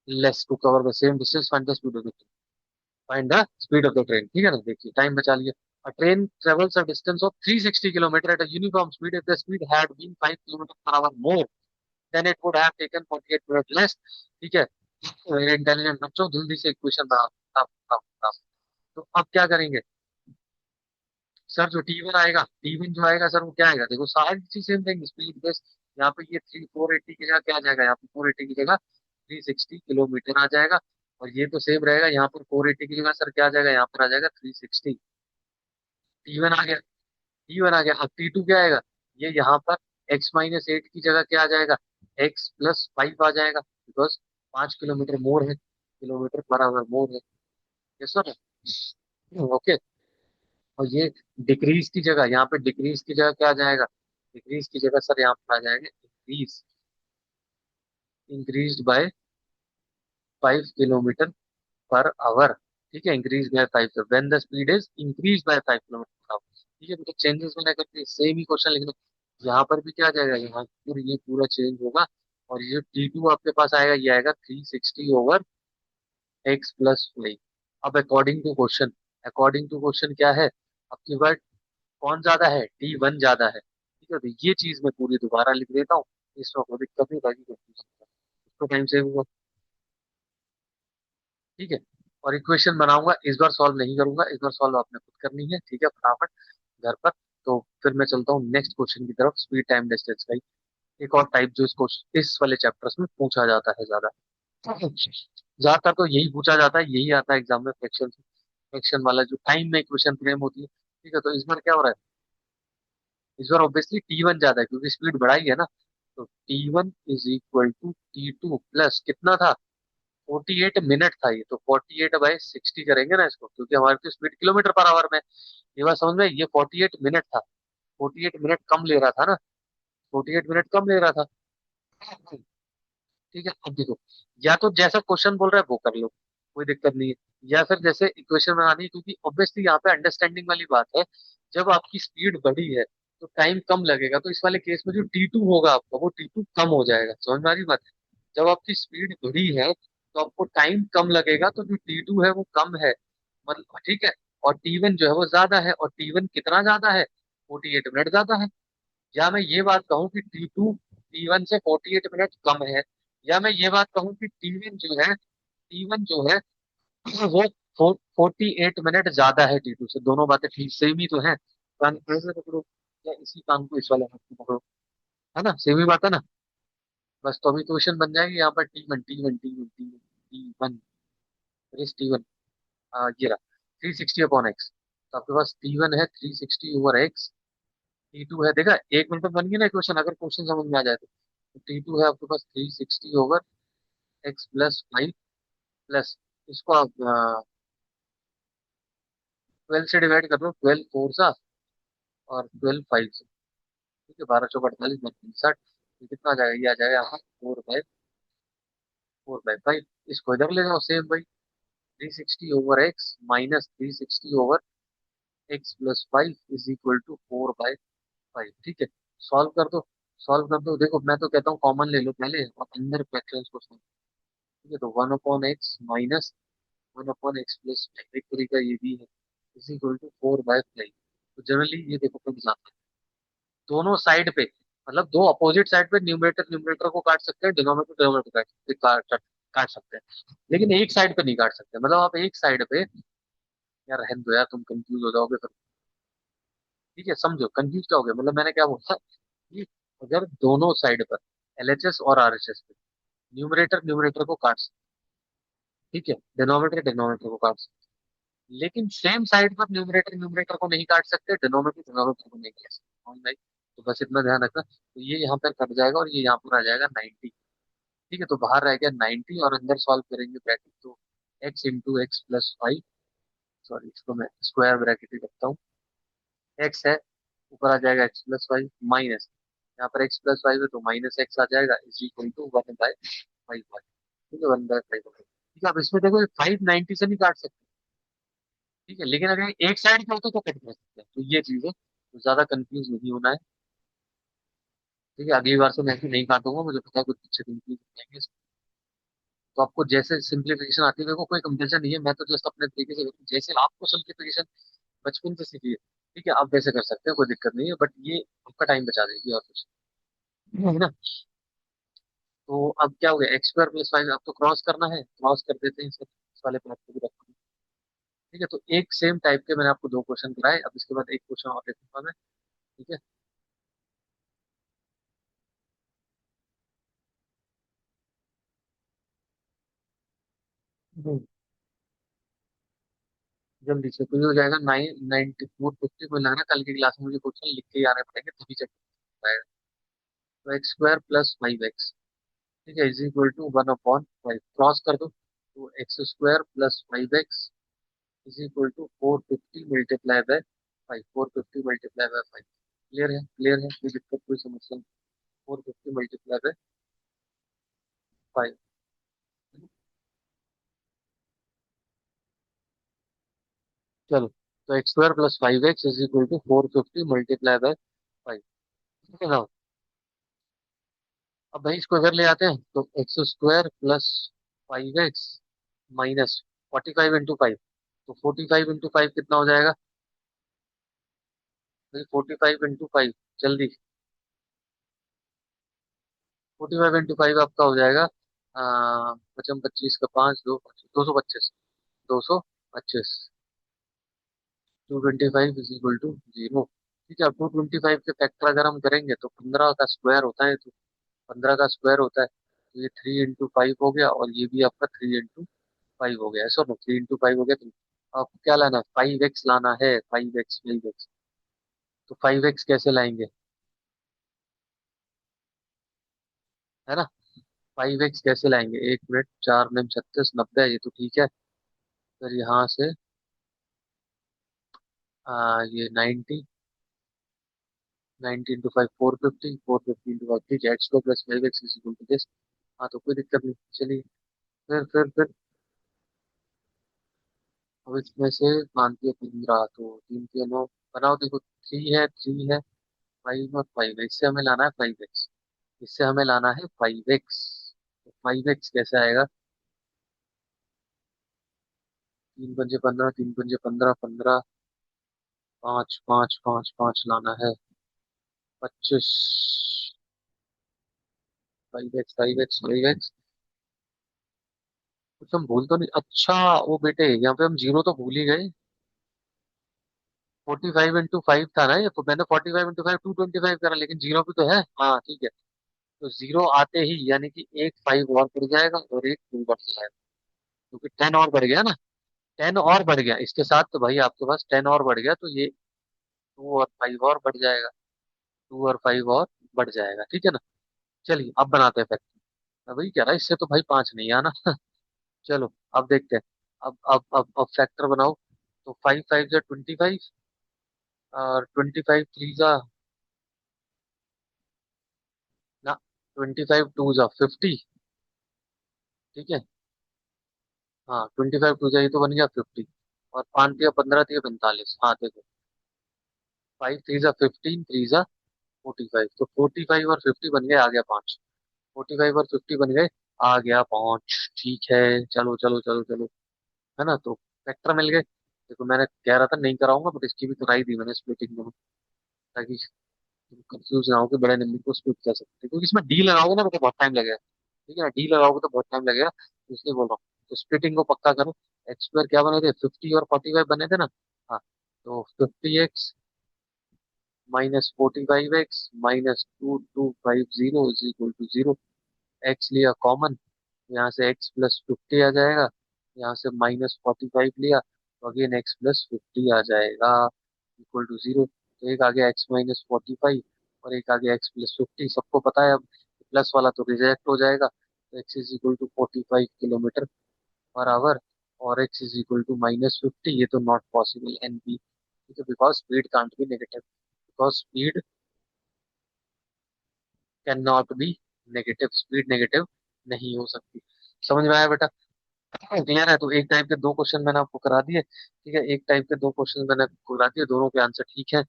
less to cover the same distance, find the speed of the, find the speed of the train. ठीक है ना, देखिए टाइम बचा लिया। A train travels a distance of 360 kilometer at a uniform speed. If the speed had been 5 kilometer per hour more, then it would have taken 48 minutes less. ठीक है, मेरे intelligent बच्चों, जल्दी से इक्वेशन बना। अब तो अब क्या करेंगे सर, जो T1 आएगा, T1 जो आएगा सर वो क्या आएगा, देखो सारी चीज सेम थिंग, स्पीड बेस। यहाँ पे ये 480 की जगह क्या आ जाएगा, यहाँ पे 480 की जगह 360 किलोमीटर आ जाएगा। और ये तो सेम रहेगा, यहाँ पर 480 की जगह सर क्या आ जाएगा, यहाँ पर आ जाएगा 360। T1 आ गया, T1 आ गया। अब T2 क्या आएगा, ये यहाँ पर x-8 की जगह क्या आ जाएगा, x+5 आ जाएगा, बिकॉज 5 किलोमीटर मोर है, किलोमीटर पर आवर मोर है। Yes sir, okay. और ये डिक्रीज की जगह, यहाँ पे डिक्रीज की जगह क्या आ जाएगा, डिक्रीज की जगह सर यहाँ पर आ जाएगा increase, increase by 5 kilometre per our. ठीक है, increase by 5 when the speed is increase by 5 kilometre per our. ठीक है, तो चेंजेस मैंने करके सेम ही क्वेश्चन लिखना, यहाँ पर भी क्या आ जाएगा, यहाँ पर ये पूरा चेंज होगा। और ये T2 आपके पास आएगा, ये आएगा 360 ओवर x+5। अब according to question, according to question क्या है, आपकी बार कौन ज्यादा है, T1 ज्यादा है। ठीक है, तो ये चीज मैं पूरी दोबारा लिख देता हूँ, इसमें कोई दिक्कत नहीं, बाकी उसको टाइम सेव हुआ। ठीक है, और इक्वेशन बनाऊंगा, इस बार सॉल्व नहीं करूंगा, इस बार सॉल्व आपने खुद करनी है। ठीक है, फटाफट घर पर। तो फिर मैं चलता हूँ नेक्स्ट क्वेश्चन की तरफ, स्पीड टाइम डिस्टेंस का ही एक और टाइप जो इस वाले चैप्टर्स में पूछा जाता है ज्यादा। ज्यादातर तो यही पूछा जाता है, यही आता है एग्जाम में, फ्रैक्शन, फ्रैक्शन वाला जो टाइम में इक्वेशन फ्रेम होती है। ठीक है, तो इस बार क्या हो रहा है, इस बार ऑब्वियसली T1 ज्यादा है क्योंकि स्पीड बढ़ाई है ना। तो T1 is equal to T2 plus कितना था, 48 मिनट था ये, तो 48/60 करेंगे ना इसको, क्योंकि हमारी तो स्पीड किलोमीटर पर आवर में है। ये बात समझ में आई? ये 48 मिनट था, 48 मिनट कम ले रहा था ना, 48 मिनट कम ले रहा था। ठीक है, अब देखो, या तो जैसा क्वेश्चन बोल रहा है वो कर लो, कोई दिक्कत नहीं है, या फिर जैसे इक्वेशन बनानी है, क्योंकि ऑब्वियसली यहाँ पे अंडरस्टैंडिंग वाली बात है। जब आपकी स्पीड बढ़ी है तो टाइम कम लगेगा, तो इस वाले केस में जो T2 होगा आपका, वो T2 कम हो जाएगा। समझ में आ रही बात? जब आपकी स्पीड बढ़ी है तो आपको टाइम कम लगेगा, तो जो T2 है वो कम है, मतलब ठीक है। और T1 जो है वो ज्यादा है, और T1 कितना ज्यादा है? 48 मिनट ज्यादा है। या मैं ये बात कहूँ कि T2 T1 से 48 मिनट कम है, या मैं ये बात कहूँ कि T1 जो है वो 48 मिनट ज्यादा है T2 से। दोनों बातें ठीक सेम ही तो है। कान को ऐसे पकड़ो, या इसी कान को इस वाले हाथ को पकड़ो, है ना, सेम ही बात है ना। बस तो अभी क्वेश्चन बन जाएगी यहाँ पर T1 T1 ये रहा 360/x। तो आपके पास T1 है 360/x, T2 है, देखा 1 मिनट में बन गया ना क्वेश्चन, अगर क्वेश्चन समझ में आ जाए तो। T2 है आपके पास 360/x+5, प्लस इसको आप 12 से डिवाइड कर दो, 12 4 सा और 12 5 से। ठीक है, 12 चौक 48, 60। ये कितना आ जाएगा? ये आ जाएगा यहाँ 4/5। इसको इधर ले जाओ, सेम भाई, 360/x minus 360/x+5 is equal to 4/5। ठीक है, सॉल्व कर दो। सॉल्व कर दो, देखो मैं तो कहता हूँ कॉमन ले लो पहले और अंदर फ्रैक्शंस को सॉल्व। ठीक है, तो 1/x माइनस 1/x+5, एक तरीका ये भी है, इज इक्वल टू 4/5। तो जनरली ये देखो कब जाता है, दोनों साइड पे, मतलब दो अपोजिट साइड पे न्यूमरेटर न्यूमरेटर को काट सकते हैं, डिनोमिनेटर डिनोमिनेटर काट सकते हैं, लेकिन एक साइड पे नहीं काट सकते। मतलब आप एक साइड पे, यार रहने दो यार, तुम कंफ्यूज हो जाओगे फिर। ठीक है, समझो कंफ्यूज क्या हो गया, मतलब मैंने क्या बोला कि अगर दोनों साइड पर LHS और RHS पे न्यूमरेटर न्यूमरेटर को काट सकते, ठीक है, डिनोमिनेटर डिनोमिनेटर को काट सकते, लेकिन सेम साइड पर न्यूमरेटर न्यूमरेटर को नहीं काट सकते, डिनोमिनेटर डिनोमिनेटर को नहीं काट सकते। हाँ भाई, तो बस इतना ध्यान रखना। तो ये यहाँ पर कट जाएगा और ये यहाँ पर आ जाएगा 90। ठीक है, तो बाहर रह गया 90 और अंदर सॉल्व करेंगे ब्रैकेट, तो x × x+5, सॉरी इसको मैं स्क्वायर ब्रैकेट ही रखता हूँ। x है, ऊपर आ जाएगा x+5 माइनस, यहाँ पर x+5 है तो माइनस x आ जाएगा, इज इक्वल टू 1/5। ठीक है, 1/5। ठीक है, अब इसमें देखो 590 से नहीं काट सकते। ठीक है, लेकिन अगर एक साइड का होता तो कट कर सकते हैं, तो ये चीज है, तो ज्यादा कंफ्यूज नहीं होना है। ठीक है, अगली बार से मैं ऐसे नहीं काटूंगा, मुझे पता है कुछ पीछे कंफ्यूज हो जाएंगे। तो आपको जैसे सिंप्लीफिकेशन आती है, देखो कोई कंपटीशन नहीं है, मैं तो जस्ट अपने तरीके से जैसे आपको सिंप्लीफिकेशन बचपन से सीखी है, ठीक है, आप वैसे कर सकते हो, कोई दिक्कत नहीं है, बट ये आपका टाइम बचा देगी और कुछ है ना। तो अब क्या हो गया, x² + 5 आपको क्रॉस करना है, क्रॉस कर देते हैं इस वाले पार्ट को भी रखते हैं। ठीक है, तो एक सेम टाइप के मैंने आपको दो क्वेश्चन कराए, अब इसके बाद एक क्वेश्चन और देखूंगा मैं। ठीक है। हम्म, जल्दी से कुछ हो जाएगा, 99450 में लग रहा है, कल की क्लास में मुझे क्वेश्चन लिख के ही आने पड़ेंगे तभी चेक पाएगा। तो x² + 5x, ठीक है, इज इक्वल टू 1/5, क्रॉस कर दो, तो x² + 5x is equal to 450 multiply by 5, 450 multiply by 5। Clear है? क्लियर है, कोई दिक्कत कोई समस्या नहीं। 450 मल्टीप्लाई बाय 5। चलो, तो x² + 5x is equal to 450 multiply by 5। ठीक है ना। अब भाई इसको इधर ले आते हैं, तो x² + 5x माइनस 45 × 5, तो 45 × 5 कितना हो जाएगा भाई? 45 × 5, जल्दी। 45 × 5 आपका हो जाएगा, पचम 25 का 5, 225, 225। 225 = 0। ठीक है, अब 225 के फैक्टर अगर हम करेंगे तो 15 का स्क्वायर होता है, तो 15 का स्क्वायर होता है, तो ये 3 × 5 हो गया, और ये भी आपका 3 × 5 हो गया, ऐसा ना, 3 × 5 हो गया। तो आपको क्या लाना है? 5x लाना है, 5x। तो 5x कैसे लाएंगे, है ना? 5x कैसे लाएंगे? 1 मिनट, 4×9 = 36, 90, ये तो ठीक है। फिर यहाँ से ये 90 × 5 450, 450 × 5, ठीक है, x² + 5x is equal to this. हाँ, तो कोई दिक्कत नहीं, चलिए। फिर अब इसमें से मानती है 15, तो 3 के 9 बनाओ, देखो 3 है, 3 है, फाइव और फाइव, इससे हमें लाना है 5x, इससे हमें लाना है 5x। 5x कैसे आएगा? 3 पंजे 15, 3 पंजे 15, 15, पाँच पाँच पाँच पाँच लाना है 25। 5x 5x 5x। कुछ हम भूल तो नहीं? अच्छा, वो बेटे यहाँ पे हम जीरो तो भूल ही गए। 45 × 5 था ना ये, तो मैंने 45 × 5 225 करा, लेकिन जीरो भी तो है। हाँ ठीक है। तो जीरो आते ही यानी कि एक फाइव और बढ़ जाएगा और एक टू बढ़ जाएगा, क्योंकि 10 और बढ़ गया ना। 10 और बढ़ गया इसके साथ, तो भाई आपके पास 10 और बढ़ गया, तो ये टू और फाइव और बढ़ जाएगा। टू और फाइव और बढ़ जाएगा, ठीक है ना। चलिए अब बनाते हैं फैक्टर। वही कह रहा है, इससे तो भाई पांच नहीं आना। चलो अब देखते हैं। अब फैक्टर बनाओ। तो 5 5 जा 25, और 25 3 जा ना, 25 2 जा 50। ठीक है। हाँ 25 2 जा, ये तो बन गया 50। और 5 या 15 या 45। हाँ देखो, 5 3 जा 15, 3 जा 45, तो 45 और 50 बन गए, आ गया पाँच। 45 और 50 बन गए, आ गया पाँच। ठीक है। चलो चलो चलो चलो, है ना। तो फैक्टर मिल गए। देखो मैंने कह रहा था नहीं कराऊंगा, बट इसकी भी कराई दी मैंने स्प्लिटिंग में, ताकि कंफ्यूज ना हो कि बड़े नंबर को स्प्लिट कर सकते हैं। क्योंकि इसमें डी लगाओगे ना, तो बहुत टाइम लगेगा। ठीक है ना, डी लगाओगे तो बहुत टाइम लगेगा, तो इसलिए बोल रहा हूँ। तो स्प्लिटिंग को पक्का करो। एक्स स्क्वायर क्या बने थे? 50 और 45 बने थे ना। हाँ, तो 50x -45x -2250 is equal to 0। X लिया कॉमन, यहाँ से x + 50 आ जाएगा। यहाँ से -45 लिया, तो अगेन x + 50 आ जाएगा, इक्वल टू 0। तो एक आ गया x - 45, और एक आ गया x + 50। सबको पता है अब, प्लस वाला तो रिजेक्ट हो जाएगा, तो x is equal to 45 km/h, और x इज इक्वल टू -50। ये तो नॉट पॉसिबल एन बी, ठीक है, because speed can't be negative, because speed can not be negative, speed negative नहीं हो सकती। समझ में आया बेटा? क्लियर है? तो एक टाइप के दो क्वेश्चन मैंने आपको करा दिए, ठीक है, एक टाइप के दो क्वेश्चन मैंने आपको करा दिए, दोनों के आंसर ठीक है।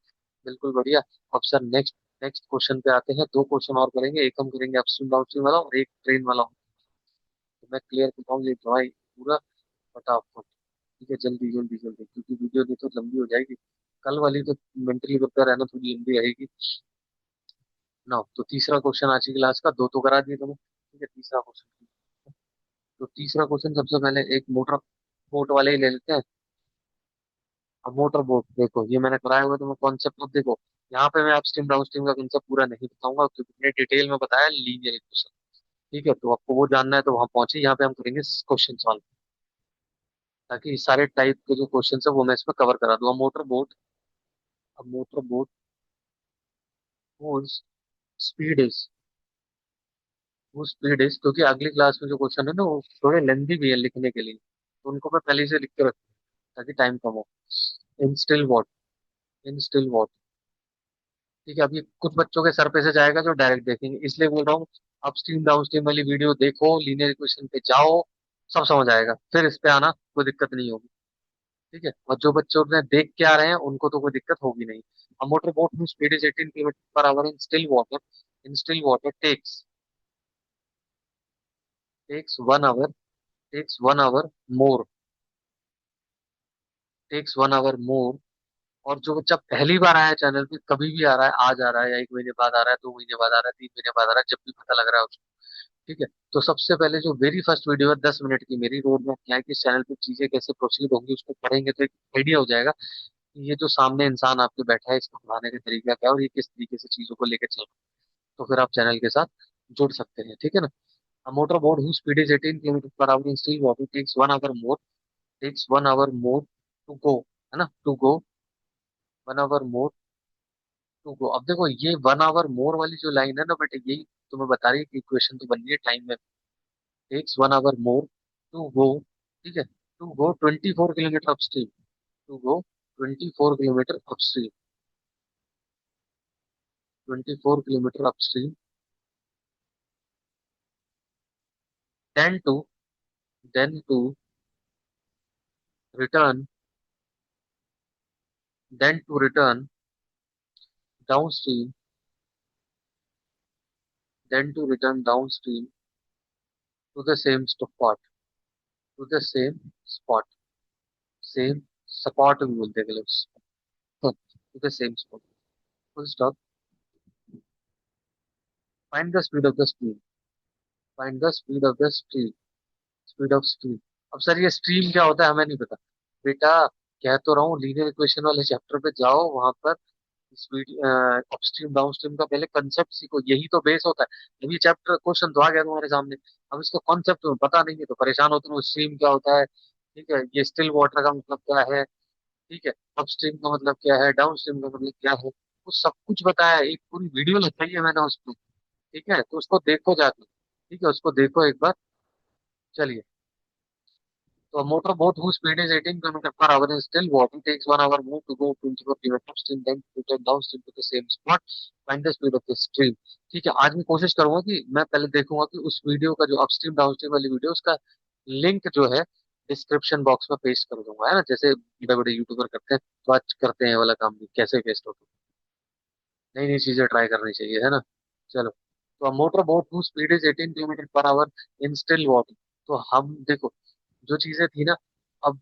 बिल्कुल बढ़िया। अब सर नेक्स्ट नेक्स्ट क्वेश्चन पे आते हैं। दो क्वेश्चन और करेंगे, एक हम करेंगे अपस्ट्रीम डाउनस्ट्रीम वाला, और एक ट्रेन वाला। तो मैं क्लियर करता हूँ ये भाई पूरा फटाफट। ठीक है, जल्दी जल्दी जल्दी, क्योंकि वीडियो नहीं तो लंबी हो जाएगी। कल वाली तो मेंटली प्रिपेयर रहना, थोड़ी लंबी रहेगी ना। तो तीसरा क्वेश्चन आज की क्लास का, दो तो करा दिए तुम्हें, ठीक है। तीसरा क्वेश्चन, तो तीसरा क्वेश्चन सबसे पहले एक मोटर बोट वाले ही ले लेते हैं। अब मोटर बोट देखो, ये मैंने कराया हुआ, तुम्हें कॉन्सेप्ट अब देखो। यहाँ पे मैं अपस्ट्रीम डाउनस्ट्रीम का कंसेप्ट पूरा नहीं बताऊंगा, क्योंकि मैंने डिटेल में बताया लीनियर इक्वेशन। ठीक है, तो आपको वो जानना है तो वहां पहुंचे, यहाँ पे हम करेंगे क्वेश्चन सॉल्व, ताकि सारे टाइप के जो क्वेश्चन है वो मैं इसमें कवर करा दूंगा। मोटर बोट, अब motor boat whose speed is, वो स्पीड इज, क्योंकि अगली क्लास में जो क्वेश्चन है ना वो थोड़े लेंथी भी है लिखने के लिए, तो उनको मैं पहले से लिख के रखूँ ताकि टाइम कम हो। इन स्टिल वाटर, इन स्टिल वाटर। ठीक है, अभी कुछ बच्चों के सर पे से जाएगा जो डायरेक्ट देखेंगे, इसलिए बोल रहा हूँ अपस्ट्रीम डाउनस्ट्रीम वाली वीडियो देखो, लीनियर इक्वेशन पे जाओ, सब समझ आएगा, फिर इस पे आना, कोई दिक्कत नहीं होगी। ठीक है, और जो बच्चों ने देख के आ रहे हैं उनको तो कोई दिक्कत होगी नहीं। A motorboat whose speed is 18 km/h in still water takes 1 hour, takes 1 hour more, takes 1 hour more। और जो बच्चा पहली बार आया है चैनल पे, कभी भी आ रहा है, आज आ रहा है या 1 महीने बाद आ रहा है, 2 महीने बाद आ रहा है, 3 महीने बाद आ रहा है, जब भी पता लग रहा है उसको, ठीक है। तो सबसे पहले जो वेरी फर्स्ट वीडियो है 10 मिनट की मेरी, रोड मैप क्या है कि इस चैनल पे चीजें कैसे प्रोसीड होंगी, उसको पढ़ेंगे तो एक आइडिया हो जाएगा कि ये जो सामने इंसान आपके बैठा है, इसको पढ़ाने का तरीका क्या है, और ये किस तरीके से चीजों को लेकर चल रहा है। तो फिर आप चैनल के साथ जुड़ सकते हैं, ठीक है ना। A motorboat whose speed is 18 km/h in still water takes 1 hour more to go, है ना, to go, 1 hour more to go। अब देखो ये 1 hour more वाली जो लाइन है ना बेटे, यही तुम्हें बता रही है कि इक्वेशन तो बन रही है टाइम में। takes 1 hour more to go, ठीक है, to go 24 kilometre upstream, to go 24 kilometre upstream, 24 kilometre upstream, then to then to return, then to return downstream then to return downstream to the same spot, to the same spot, same spot भी बोलते हैं के लोग, to the same spot. Full stop. Find the speed of the stream. Find the speed of the stream. Speed of stream. अब sir ये stream क्या होता है हमें नहीं पता बेटा, कह तो रहा हूँ लीनियर इक्वेशन वाले चैप्टर पे जाओ, वहां पर स्पीड अपस्ट्रीम डाउनस्ट्रीम का पहले कंसेप्ट सीखो, यही तो बेस होता है। अभी चैप्टर क्वेश्चन तो आ गया तुम्हारे सामने, अब इसका कॉन्सेप्ट तुम्हें पता नहीं है तो परेशान होते हो, स्ट्रीम क्या होता है, ठीक है, ये स्टिल वाटर का मतलब क्या है, ठीक है, अपस्ट्रीम का मतलब क्या है, डाउनस्ट्रीम का मतलब क्या है, वो सब कुछ बताया है। एक पूरी वीडियो लगाई है मैंने उसको, ठीक है, तो उसको देखो जाके, ठीक है, उसको देखो एक बार। चलिए, तो a motorboat whose speed is 18 kilometers per hour in still water takes 1 hour more to go 24 kilometers upstream then to return downstream to the same spot. Find the speed of the stream. ठीक है, आज मैं कोशिश करूंगा कि मैं पहले देखूंगा कि उस वीडियो का जो अपस्ट्रीम डाउनस्ट्रीम वाली वीडियो, उसका लिंक जो है डिस्क्रिप्शन बॉक्स में पेस्ट कर दूंगा, है ना, जैसे बड़े बड़े यूट्यूबर करते हैं, तो आज करते हैं ये वाला काम भी, कैसे पेस्ट होता है, नई नई चीजें ट्राई करनी चाहिए, है ना। चलो, तो motor boat who speed is 18 kilometre per our in still water. तो हम देखो जो चीजें थी ना, अब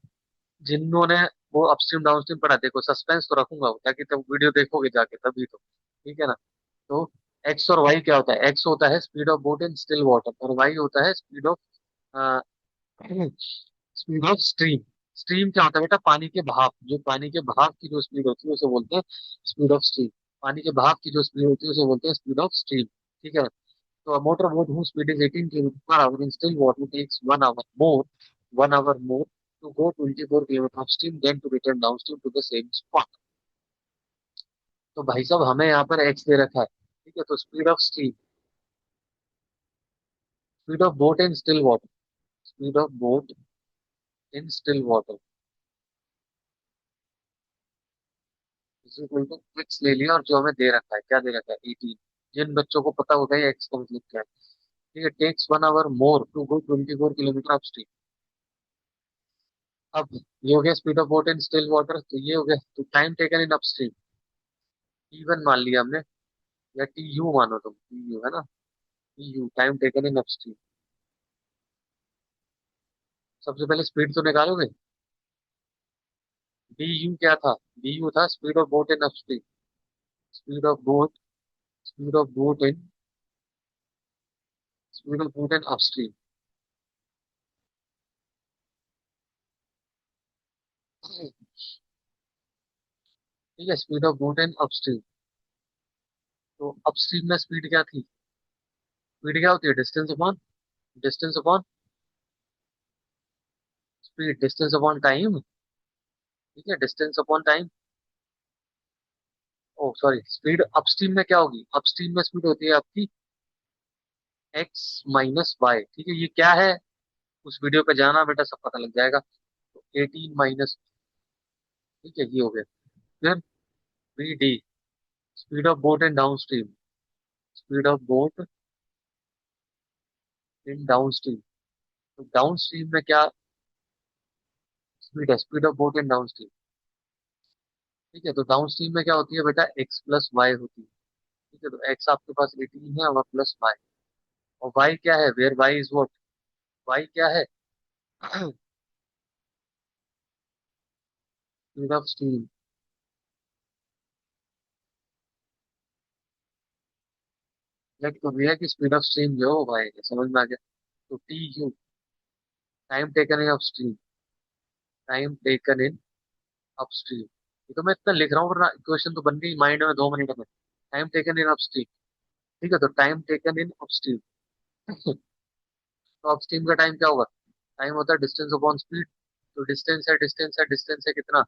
जिन्होंने वो अपस्ट्रीम डाउनस्ट्रीम पढ़ा, देखो सस्पेंस तो रखूंगा ताकि तब वीडियो देखोगे जाके तभी तो, ठीक है ना। तो एक्स और वाई क्या होता है, एक्स होता है speed of boat in still water और वाई होता है speed of speed of stream. Stream क्या होता है बेटा, पानी के बहाव, जो पानी के बहाव की जो स्पीड होती है उसे बोलते हैं स्पीड ऑफ स्ट्रीम। पानी के बहाव की जो स्पीड होती है उसे बोलते हैं स्पीड ऑफ स्ट्रीम, ठीक है। तो a motorboat whose speed is 18 kilometers per hour in still water takes 1 hour more, 1 hour more to go 24 kilometers upstream then to return downstream to the same spot. तो भाई साहब हमें यहाँ पर x दे रखा है, ठीक है, तो speed of stream, speed of boat in still water, speed of boat in still water is equal to x ले लिया और जो हमें दे रखा है, क्या दे रखा है 18। जिन बच्चों को पता होगा ये x का मतलब क्या है, ठीक है, takes 1 hour more to go 24 kilometre upstream. अब ये हो गया speed of boat in still water, तो ये हो गया, तो टाइम टेकन इन अपस्ट्रीम T1 मान लिया हमने, या TU मानो, तुम TU है ना, TU टाइम टेकन इन अपस्ट्रीम। सबसे पहले स्पीड तो निकालोगे, DU क्या था, DU था speed of boat in upstream, speed of boat, speed of boat in, speed of boat in upstream, ठीक है, speed of boat in upstream. तो अपस्ट्रीम में स्पीड क्या थी, स्पीड क्या होती है, distance upon, distance upon speed, distance upon time, ठीक है, डिस्टेंस अपॉन टाइम। ओ सॉरी, स्पीड अपस्ट्रीम में क्या होगी, अपस्ट्रीम में स्पीड होती है आपकी एक्स माइनस वाई, ठीक है, ये क्या है, उस वीडियो पे जाना बेटा, सब पता लग जाएगा। तो 18 माइनस, ठीक है, ये हो गया। फिर B D, speed of boat in down stream, speed of boat in down stream. तो डाउन स्ट्रीम में क्या स्पीड है, speed of boat in down stream, ठीक है, तो डाउन स्ट्रीम में क्या होती है बेटा, एक्स प्लस वाई होती है, ठीक है, तो एक्स आपके पास 18 है और प्लस वाई, और वाई क्या है, where y is what, y क्या है स्पीड ऑफ स्ट्रीम, लेट को भी है कि स्पीड ऑफ स्ट्रीम जो हो वाई है, समझ में आ गया। तो टी यू टाइम टेकन इन अपस्ट्रीम, टाइम टेकन इन अपस्ट्रीम, ये तो मैं इतना लिख रहा हूँ वरना इक्वेशन तो बन गई माइंड में 2 मिनट में। टाइम टेकन इन अपस्ट्रीम, ठीक है, तो टाइम टेकन इन अपस्ट्रीम तो अपस्ट्रीम का टाइम क्या होगा, टाइम होता है डिस्टेंस अपॉन स्पीड। तो डिस्टेंस है, डिस्टेंस है, डिस्टेंस है कितना,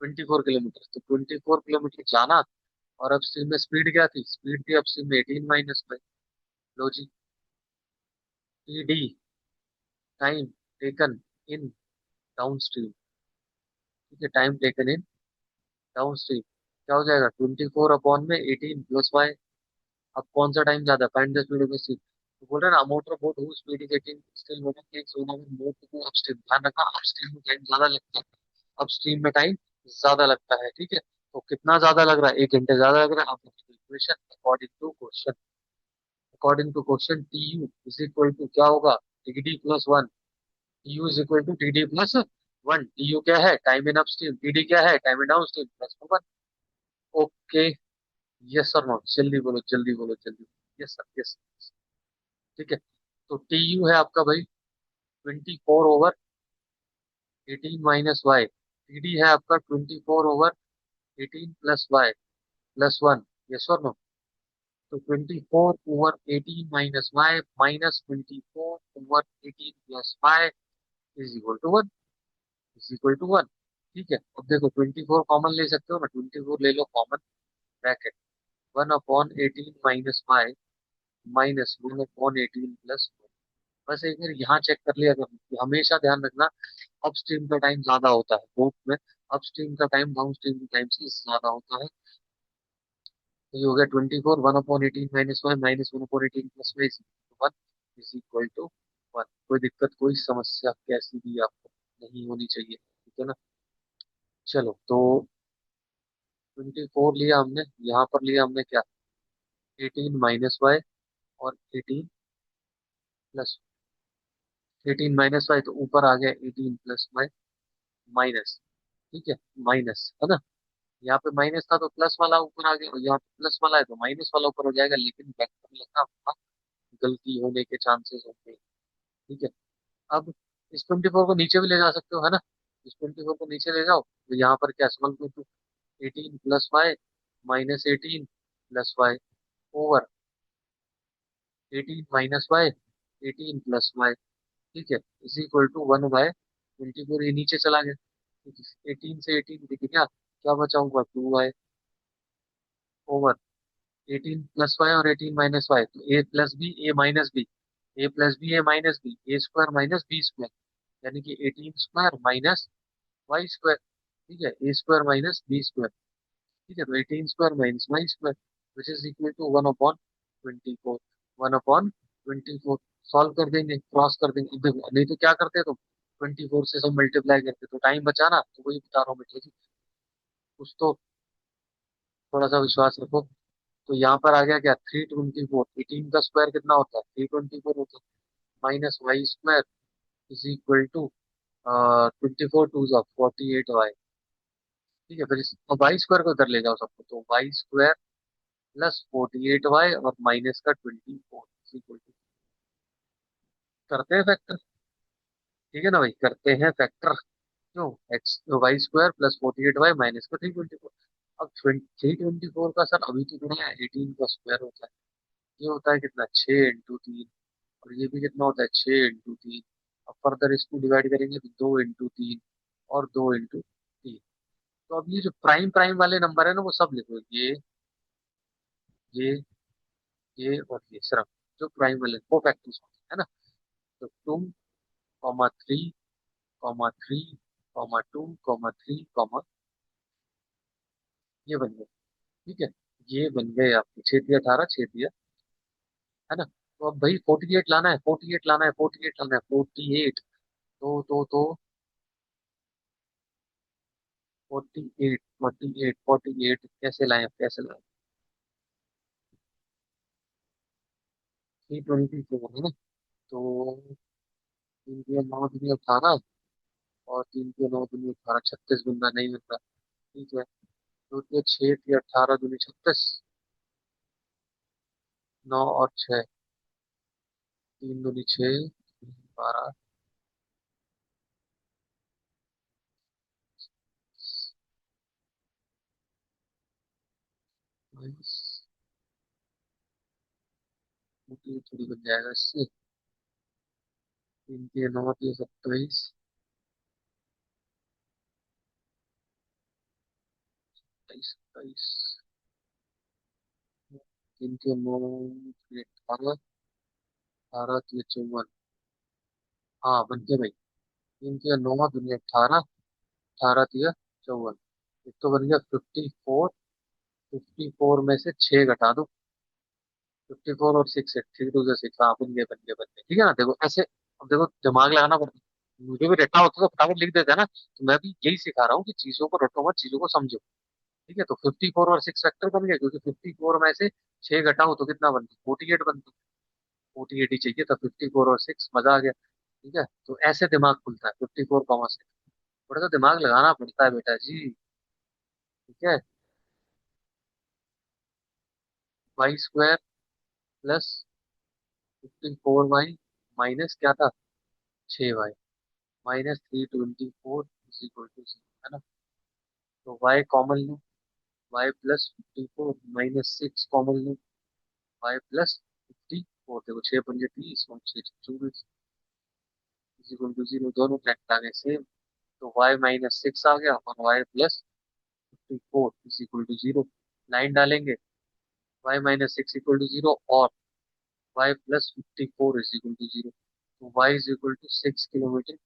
24 किलोमीटर, तो 24 किलोमीटर जाना, और अपस्ट्रीम में स्पीड क्या थी, स्पीड थी अपस्ट्रीम में 18 माइनस में, लो जी, T D time taken in down stream, ठीक है, time taken in down stream क्या हो जाएगा, 24 अपॉन में 18 प्लस वाई। अब कौन सा टाइम ज्यादा, find the speed of the ship, तो बोल रहे हैं ना motor boat who speed is 18 still water takes 1 hour more to go upstream। ध्यान रखना अपस्ट्रीम में टाइम ज्यादा लगता है, अपस्ट्रीम में टाइम ज्यादा लगता है, ठीक है, तो कितना ज्यादा लग रहा है, 1 घंटे ज्यादा लग रहा है, आप equation according to question, according to question T U is equal to क्या होगा, T D plus one. T U is equal to T D plus one. T U क्या है, time in upstream, T D क्या है, time in downstream plus one. Okay, yes sir no, जल्दी बोलो जल्दी बोलो जल्दी। Yes sir yes. ठीक है, तो टी यू है आपका भाई 24/18 - y। टी डी है आपका 24/18 + y +1। यस और नो। तो 24/18 - y -24/18 + y is equal to one. Is equal to one. ठीक है, अब देखो 24 कॉमन ले सकते हो ना, 24 ले लो कॉमन। Bracket 1/18 - y -1/18 + 1। बस एक बार यहाँ चेक कर लिया करो, हमेशा ध्यान रखना अपस्ट्रीम का टाइम ज्यादा होता है बोट में। अपस्ट्रीम का टाइम डाउनस्ट्रीम के टाइम से ज्यादा होता है। तो ये हो गया 24 1/18 - y -1/18 + 1 is equal to one. कोई दिक्कत कोई समस्या कैसी भी आपको नहीं होनी चाहिए, ठीक है ना। चलो तो 24 लिया हमने, यहाँ पर लिया हमने क्या, 18 - y और 18 - y, तो ऊपर आ गया 18 + y माइनस। ठीक है, माइनस है ना। यहाँ पे माइनस था तो प्लस वाला ऊपर आ गया, और यहाँ पे प्लस वाला है तो माइनस वाला ऊपर हो जाएगा, लेकिन वेक्टर लिखना आपका गलती होने के चांसेस होते हैं। ठीक है, अब इस 24 को नीचे भी ले जा सकते हो, है ना। इस 24 को नीचे ले जाओ तो यहाँ पर क्या, small to 18 + y -18 + y over 18 - y 18 + y। ठीक है, इज इक्वल टू 1/24। ये नीचे चला गया, 18 से 18 दिख गया, क्या बचा होगा 2y ओवर 18 + y और 18 - y, तो a plus B A minus B, A plus B A minus B, A square minus B square, यानी कि 18 स्क्वायर माइनस वाई स्क्वायर। ठीक है, A square minus B square. ठीक है, तो 18 square minus y square which is equal to 1/24। 1/24 solve कर देंगे, cross कर देंगे। देखो नहीं तो क्या करते तुम, 24 से सब मल्टीप्लाई करते तो टाइम बचाना, तो वही बता रहा हूँ मैं, ठीक है। कुछ तो थोड़ा सा विश्वास रखो। तो यहाँ पर आ गया क्या, 324। 18 का स्क्वायर कितना होता है, 324 होता है, minus y square is equal to 24 2 48 y. ठीक है, फिर इस वाई स्क्वायर को इधर ले जाओ सबको, तो वाई स्क्वायर +48 वाई और माइनस का 24 इज इक्वल टू, करते हैं फैक्टर। ठीक है ना भाई, करते हैं फैक्टर। क्यों, x y square +48 y minus का 324। अब 324 का सर अभी तो पढ़ा है 18 का स्क्वायर होता है, ये होता है कितना 6 × 3, और ये भी कितना होता है 6 × 3। अब फर्दर इसको डिवाइड करेंगे तो 2 × 3 और 2 × 3। तो अब ये जो प्राइम प्राइम वाले नंबर है ना वो सब लिखो, ये और ये सिर्फ जो प्राइम वाले वो फैक्टर्स होते हैं, है ना। तो 2, 3, 3, 2, ये बन गए। ठीक है, ये बन गए आपके 6 × 3 = 18, 6 × 3 है ना। तो अब भाई 48 लाना है, 48 लाना है, 48 लाना है, 48। तो 48 48 48 कैसे लाए, कैसे लाए, 324 है ना। तो 3 × 9 = 18, और 3 × 9 = 18, 36 गुना नहीं होता। ठीक है, तो ये 6 × 18 = 36, 9 और 6, 3 × 6 = 12, 22, थोड़ी बन जाएगा इससे। 3 × 9 = 27, 27, 3 × 9 = 18, 18 × 3 = 54। हाँ बन गया भाई, 3 × 9 = 18, 18 × 3 = 54। एक तो बन गया 54। 54 में से 6 घटा दो, 54 और 6 है, 3 × 2 = 6। हाँ बन गए। ठीक है ना, देखो ऐसे। अब देखो दिमाग लगाना पड़ता है, मुझे भी रट्टा होता तो फटाफट लिख देता है ना, तो मैं भी यही सिखा रहा हूँ कि चीजों को रटो मत, चीजों को समझो। ठीक है, तो 54 और 6 फैक्टर बन गए, क्योंकि 54 में से 6 घटाओ तो कितना बनता है 48 बनता है। 40 80 चाहिए था, 54 और 6 मजा आ गया। ठीक है, तो ऐसे दिमाग खुलता है, 54 कॉमा 6। थोड़ा सा दिमाग लगाना पड़ता है बेटा जी। ठीक है, y² प्लस 54y माइनस क्या था, 6y minus 324 is equal to 0, है ना। तो y कॉमन लो, y प्लस 54 माइनस 6 कॉमन लो, y प्लस 54, देखो 6 पंजे 30 और 6 24 इज इक्वल टू 0, दोनों फैक्ट आ गए सेम। तो y माइनस 6 आ गया और y plus 54 is equal to 0। Line डालेंगे, y माइनस 6 इक्वल टू 0 और y plus 54 is equal to 0। तो y is equal to 6 kilometre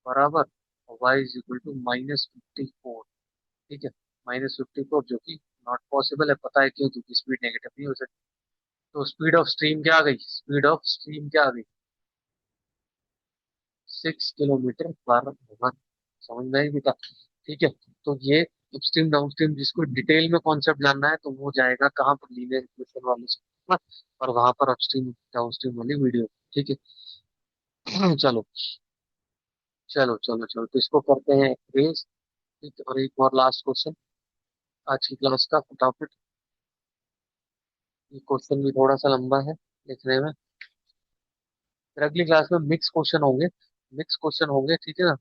बराबर, और y इज इक्वल टू -54। ठीक है, -54 जो कि नॉट पॉसिबल है, पता है क्यों, क्योंकि स्पीड नेगेटिव नहीं हो सकती। तो स्पीड ऑफ स्ट्रीम क्या आ गई, स्पीड ऑफ स्ट्रीम क्या आ गई, 6 किलोमीटर पर आवर। समझ में आई बेटा। ठीक है, तो ये अपस्ट्रीम डाउनस्ट्रीम जिसको डिटेल में कॉन्सेप्ट जानना है तो वो जाएगा कहाँ पर, लीनियर इक्वेशन वाले से, और वहां पर अपस्ट्रीम डाउनस्ट्रीम वाली वीडियो। ठीक है चलो चलो चलो चलो, तो इसको करते हैं रेस। ठीक है, और एक और लास्ट क्वेश्चन आज की क्लास का फटाफट। ये क्वेश्चन भी थोड़ा सा लंबा है लिखने में। फिर अगली क्लास में मिक्स क्वेश्चन होंगे, मिक्स क्वेश्चन होंगे, ठीक है ना।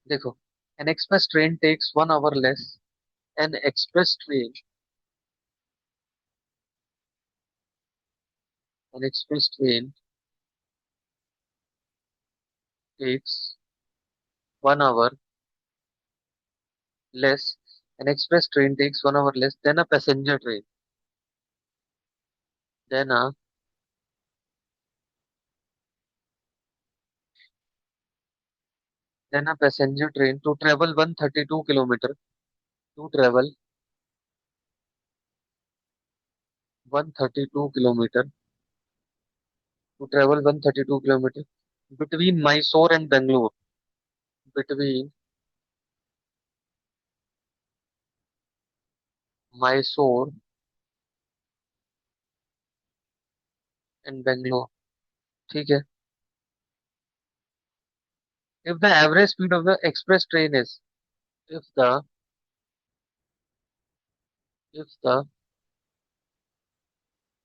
देखो, an express train takes 1 hour less, an express train, an express train takes 1 hour less, an express train takes 1 hour less than a passenger train, than a than a passenger train to travel 132 kilometre, to travel 132 kilometre, to travel 132 kilometre between Mysore and Bangalore, between Mysore and Bangalore. ठीक है, if the average speed of the express train is, if the if the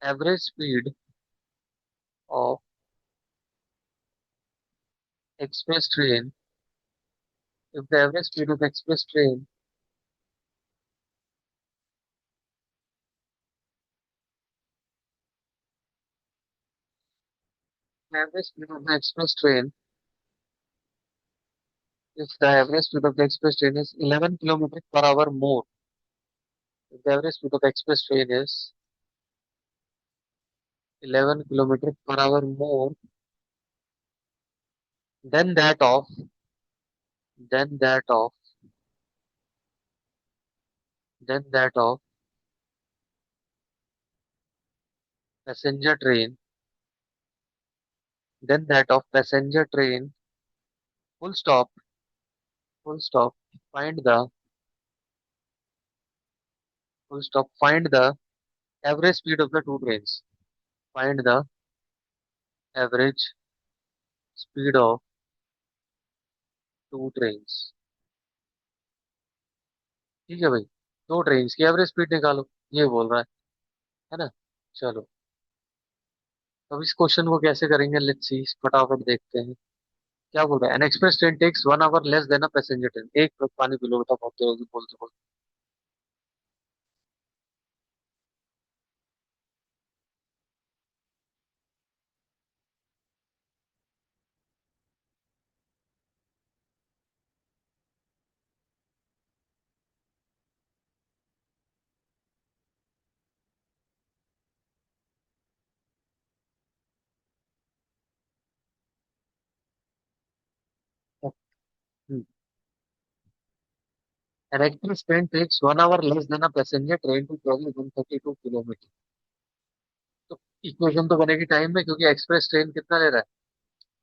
average speed of express train, if the average speed of express train, average speed of the express train, if the average speed of the express train is 11 kilometers per hour more, if the average speed of express train is 11 kilometers per hour more than that of, than that of, than that of passenger train, than that of passenger train, full stop, full stop, find the, full stop, find the average speed of the two trains, find the average speed of two trains. ठीक है भाई, दो trains की average speed निकालो, ये बोल रहा है ना। चलो, अब इस क्वेश्चन को कैसे करेंगे, लेट्स सी, फटाफट देखते हैं। क्या बोल रहा है, an express train takes 1 hour less than a passenger train, एक प्लस पानी पी लो बेटा, बहुत तेज होगी बोलते बोलते। An express train takes 1 hour less than a passenger train to travel 132 kilometre. तो इक्वेशन तो बनेगी टाइम में, क्योंकि एक्सप्रेस ट्रेन कितना ले रहा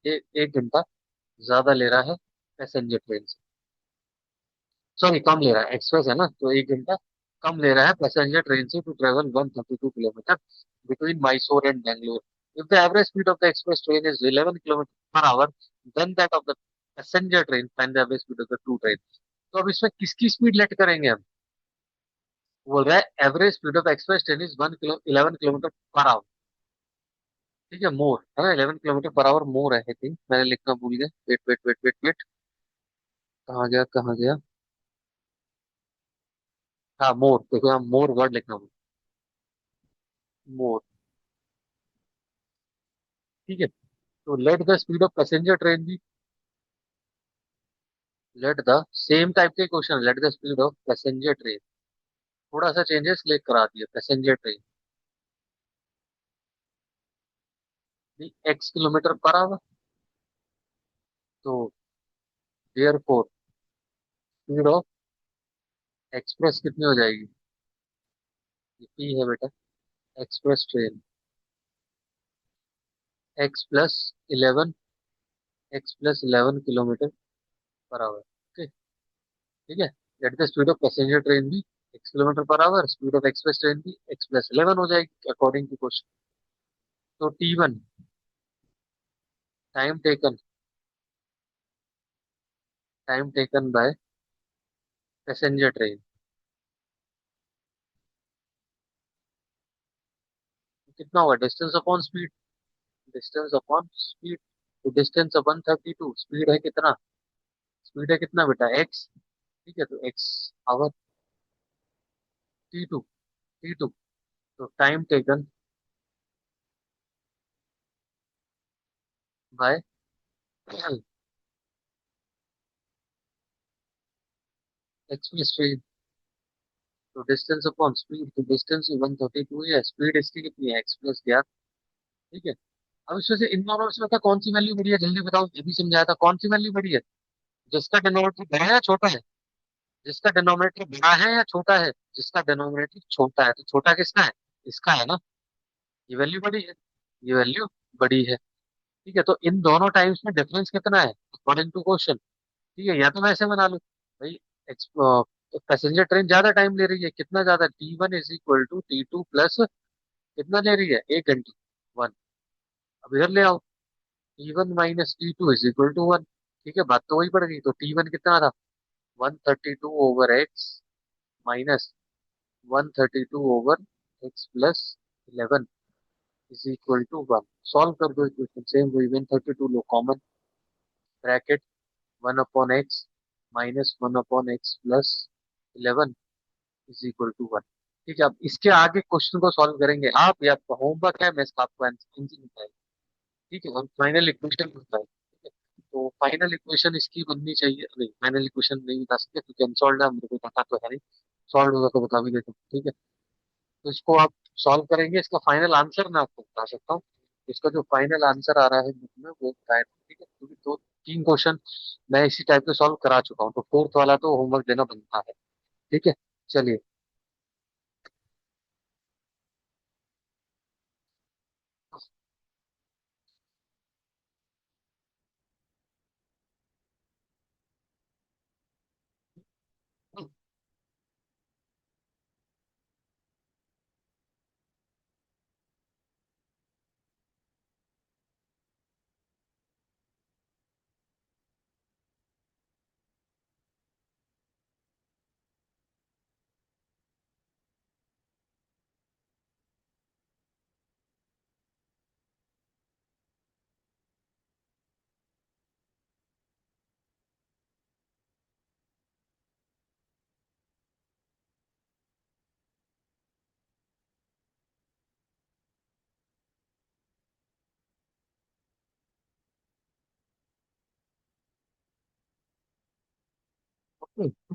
है, 1 घंटा ज्यादा ले रहा है पैसेंजर ट्रेन से। सॉरी, कम ले रहा है, एक्सप्रेस है ना, तो 1 घंटा कम ले रहा है पैसेंजर ट्रेन से to travel 132 kilometre between Mysore and Bangalore. If the average speed of the express train is 11 kilometer per hour, then that of the passenger train, find the average speed of the two train. तो अब इसमें किसकी speed late करेंगे हम? बोल रहा है average speed of express train is 11 kilometre per our. ठीक है, मोर है ना, 11 किलोमीटर पर आवर मोर है, आई थिंक मैंने लिखना भूल गया। Wait wait wait wait wait, कहाँ गया कहाँ गया? हाँ मोर, देखो यहाँ मोर वर्ड लिखना भूल, मोर। ठीक है, तो let the speed of passenger train भी, लेट द सेम टाइप के question, let the speed of passenger train, थोड़ा सा चेंजेस ले करा दिया, passenger train x kilometre per hour, तो therefore speed of express कितनी हो जाएगी? ये पी है बेटा, express train x plus 11, x plus 11 kilometre per hour. Okay, ठीक है। Let the speed of passenger train भी x kilometre per our, speed of express train भी x प्लस 11 हो जाएगी अकॉर्डिंग टू क्वेश्चन। तो T1 time taken, time taken by passenger train कितना हुआ? Distance upon speed, distance upon speed, तो distance अपन 32, speed है कितना? स्पीड है कितना बेटा? एक्स। ठीक है, तो एक्स आवर, T2, तो time taken by express train, तो डिस्टेंस अपॉन स्पीड, तो डिस्टेंस 132 है, स्पीड इसकी कितनी है? x plus 11। ठीक है, अब इसमें से इन दोनों में से बता कौन सी वैल्यू बड़ी है, जल्दी बताओ, ये भी समझाया था, कौन सी वैल्यू बड़ी है? जिसका डिनोमिनेटर बड़ा है या छोटा है? जिसका डिनोमिनेटर बड़ा है या छोटा है? जिसका डिनोमिनेटर छोटा है, तो छोटा किसका है? इसका है ना, ये वैल्यू बड़ी है, ये वैल्यू बड़ी है। ठीक है, तो इन दोनों टाइम्स में डिफरेंस कितना है अकॉर्डिंग टू क्वेश्चन? ठीक है, या तो मैं ऐसे बना लूं भाई, पैसेंजर ट्रेन ज्यादा टाइम ले रही है, कितना ज्यादा? T1 = T2 प्लस कितना ले रही है? 1 घंटे, 1। अब इधर ले आओ, T1 - T2 = 1। ठीक है, बात तो वही पड़ गई, तो T1 कितना था? 132/x minus 132/x plus 11 = 1। Solve कर दो इक्वेशन, सेम वही, 132 लो common, bracket 1/x minus 1/x plus 11 = 1। ठीक है, अब इसके आगे क्वेश्चन को सॉल्व करेंगे आप, या आपका होमवर्क है, मैं इसका आपको आंसर बताएगा। ठीक है, और फाइनल इक्वेशन होता है। ठीक है, तो फाइनल इक्वेशन इसकी बननी चाहिए, नहीं फाइनल इक्वेशन नहीं बता सकते क्योंकि अनसॉल्व है, मेरे को पता तो है नहीं, सॉल्व होगा तो बता भी देता हूँ। ठीक है, तो इसको आप सॉल्व करेंगे, इसका फाइनल आंसर मैं आपको बता सकता हूँ। इसका जो फाइनल आंसर आ रहा है बुक में वो बताया। ठीक है, क्योंकि दो तीन क्वेश्चन मैं इसी टाइप के सॉल्व करा चुका हूँ, तो फोर्थ वाला तो होमवर्क देना बनता है। ठीक है, चलिए।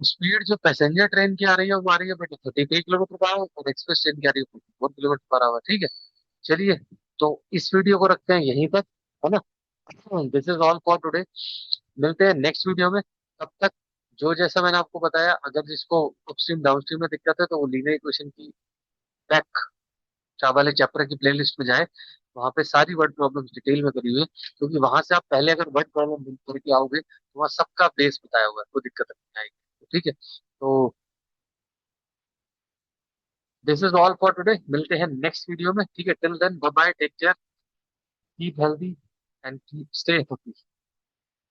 स्पीड जो पैसेंजर ट्रेन की आ रही है वो आ रही है बेटा 33 किलोमीटर पर आवर, और एक्सप्रेस ट्रेन की आ रही है 1 किलोमीटर पर आवर। ठीक है, चलिए, तो इस वीडियो को रखते हैं यहीं तक, है ना। This is all for today, मिलते हैं नेक्स्ट वीडियो में। तब तक जो जैसा मैंने आपको बताया, अगर जिसको अपस्ट्रीम डाउनस्ट्रीम में दिक्कत है तो वो लीनियर इक्वेशन की बैक वाले चैप्टर की प्लेलिस्ट में जाए, वहाँ पे सारी वर्ड प्रॉब्लम्स डिटेल में करी हुई है, क्योंकि वहां से आप पहले अगर वर्ड प्रॉब्लम करके आओगे तो वहाँ सबका बेस बताया हुआ है, कोई दिक्कत नहीं आएगी। ठीक है, तो this is all for today, मिलते हैं नेक्स्ट वीडियो में, ठीक है? Till then bye bye, take care, keep healthy and keep stay healthy.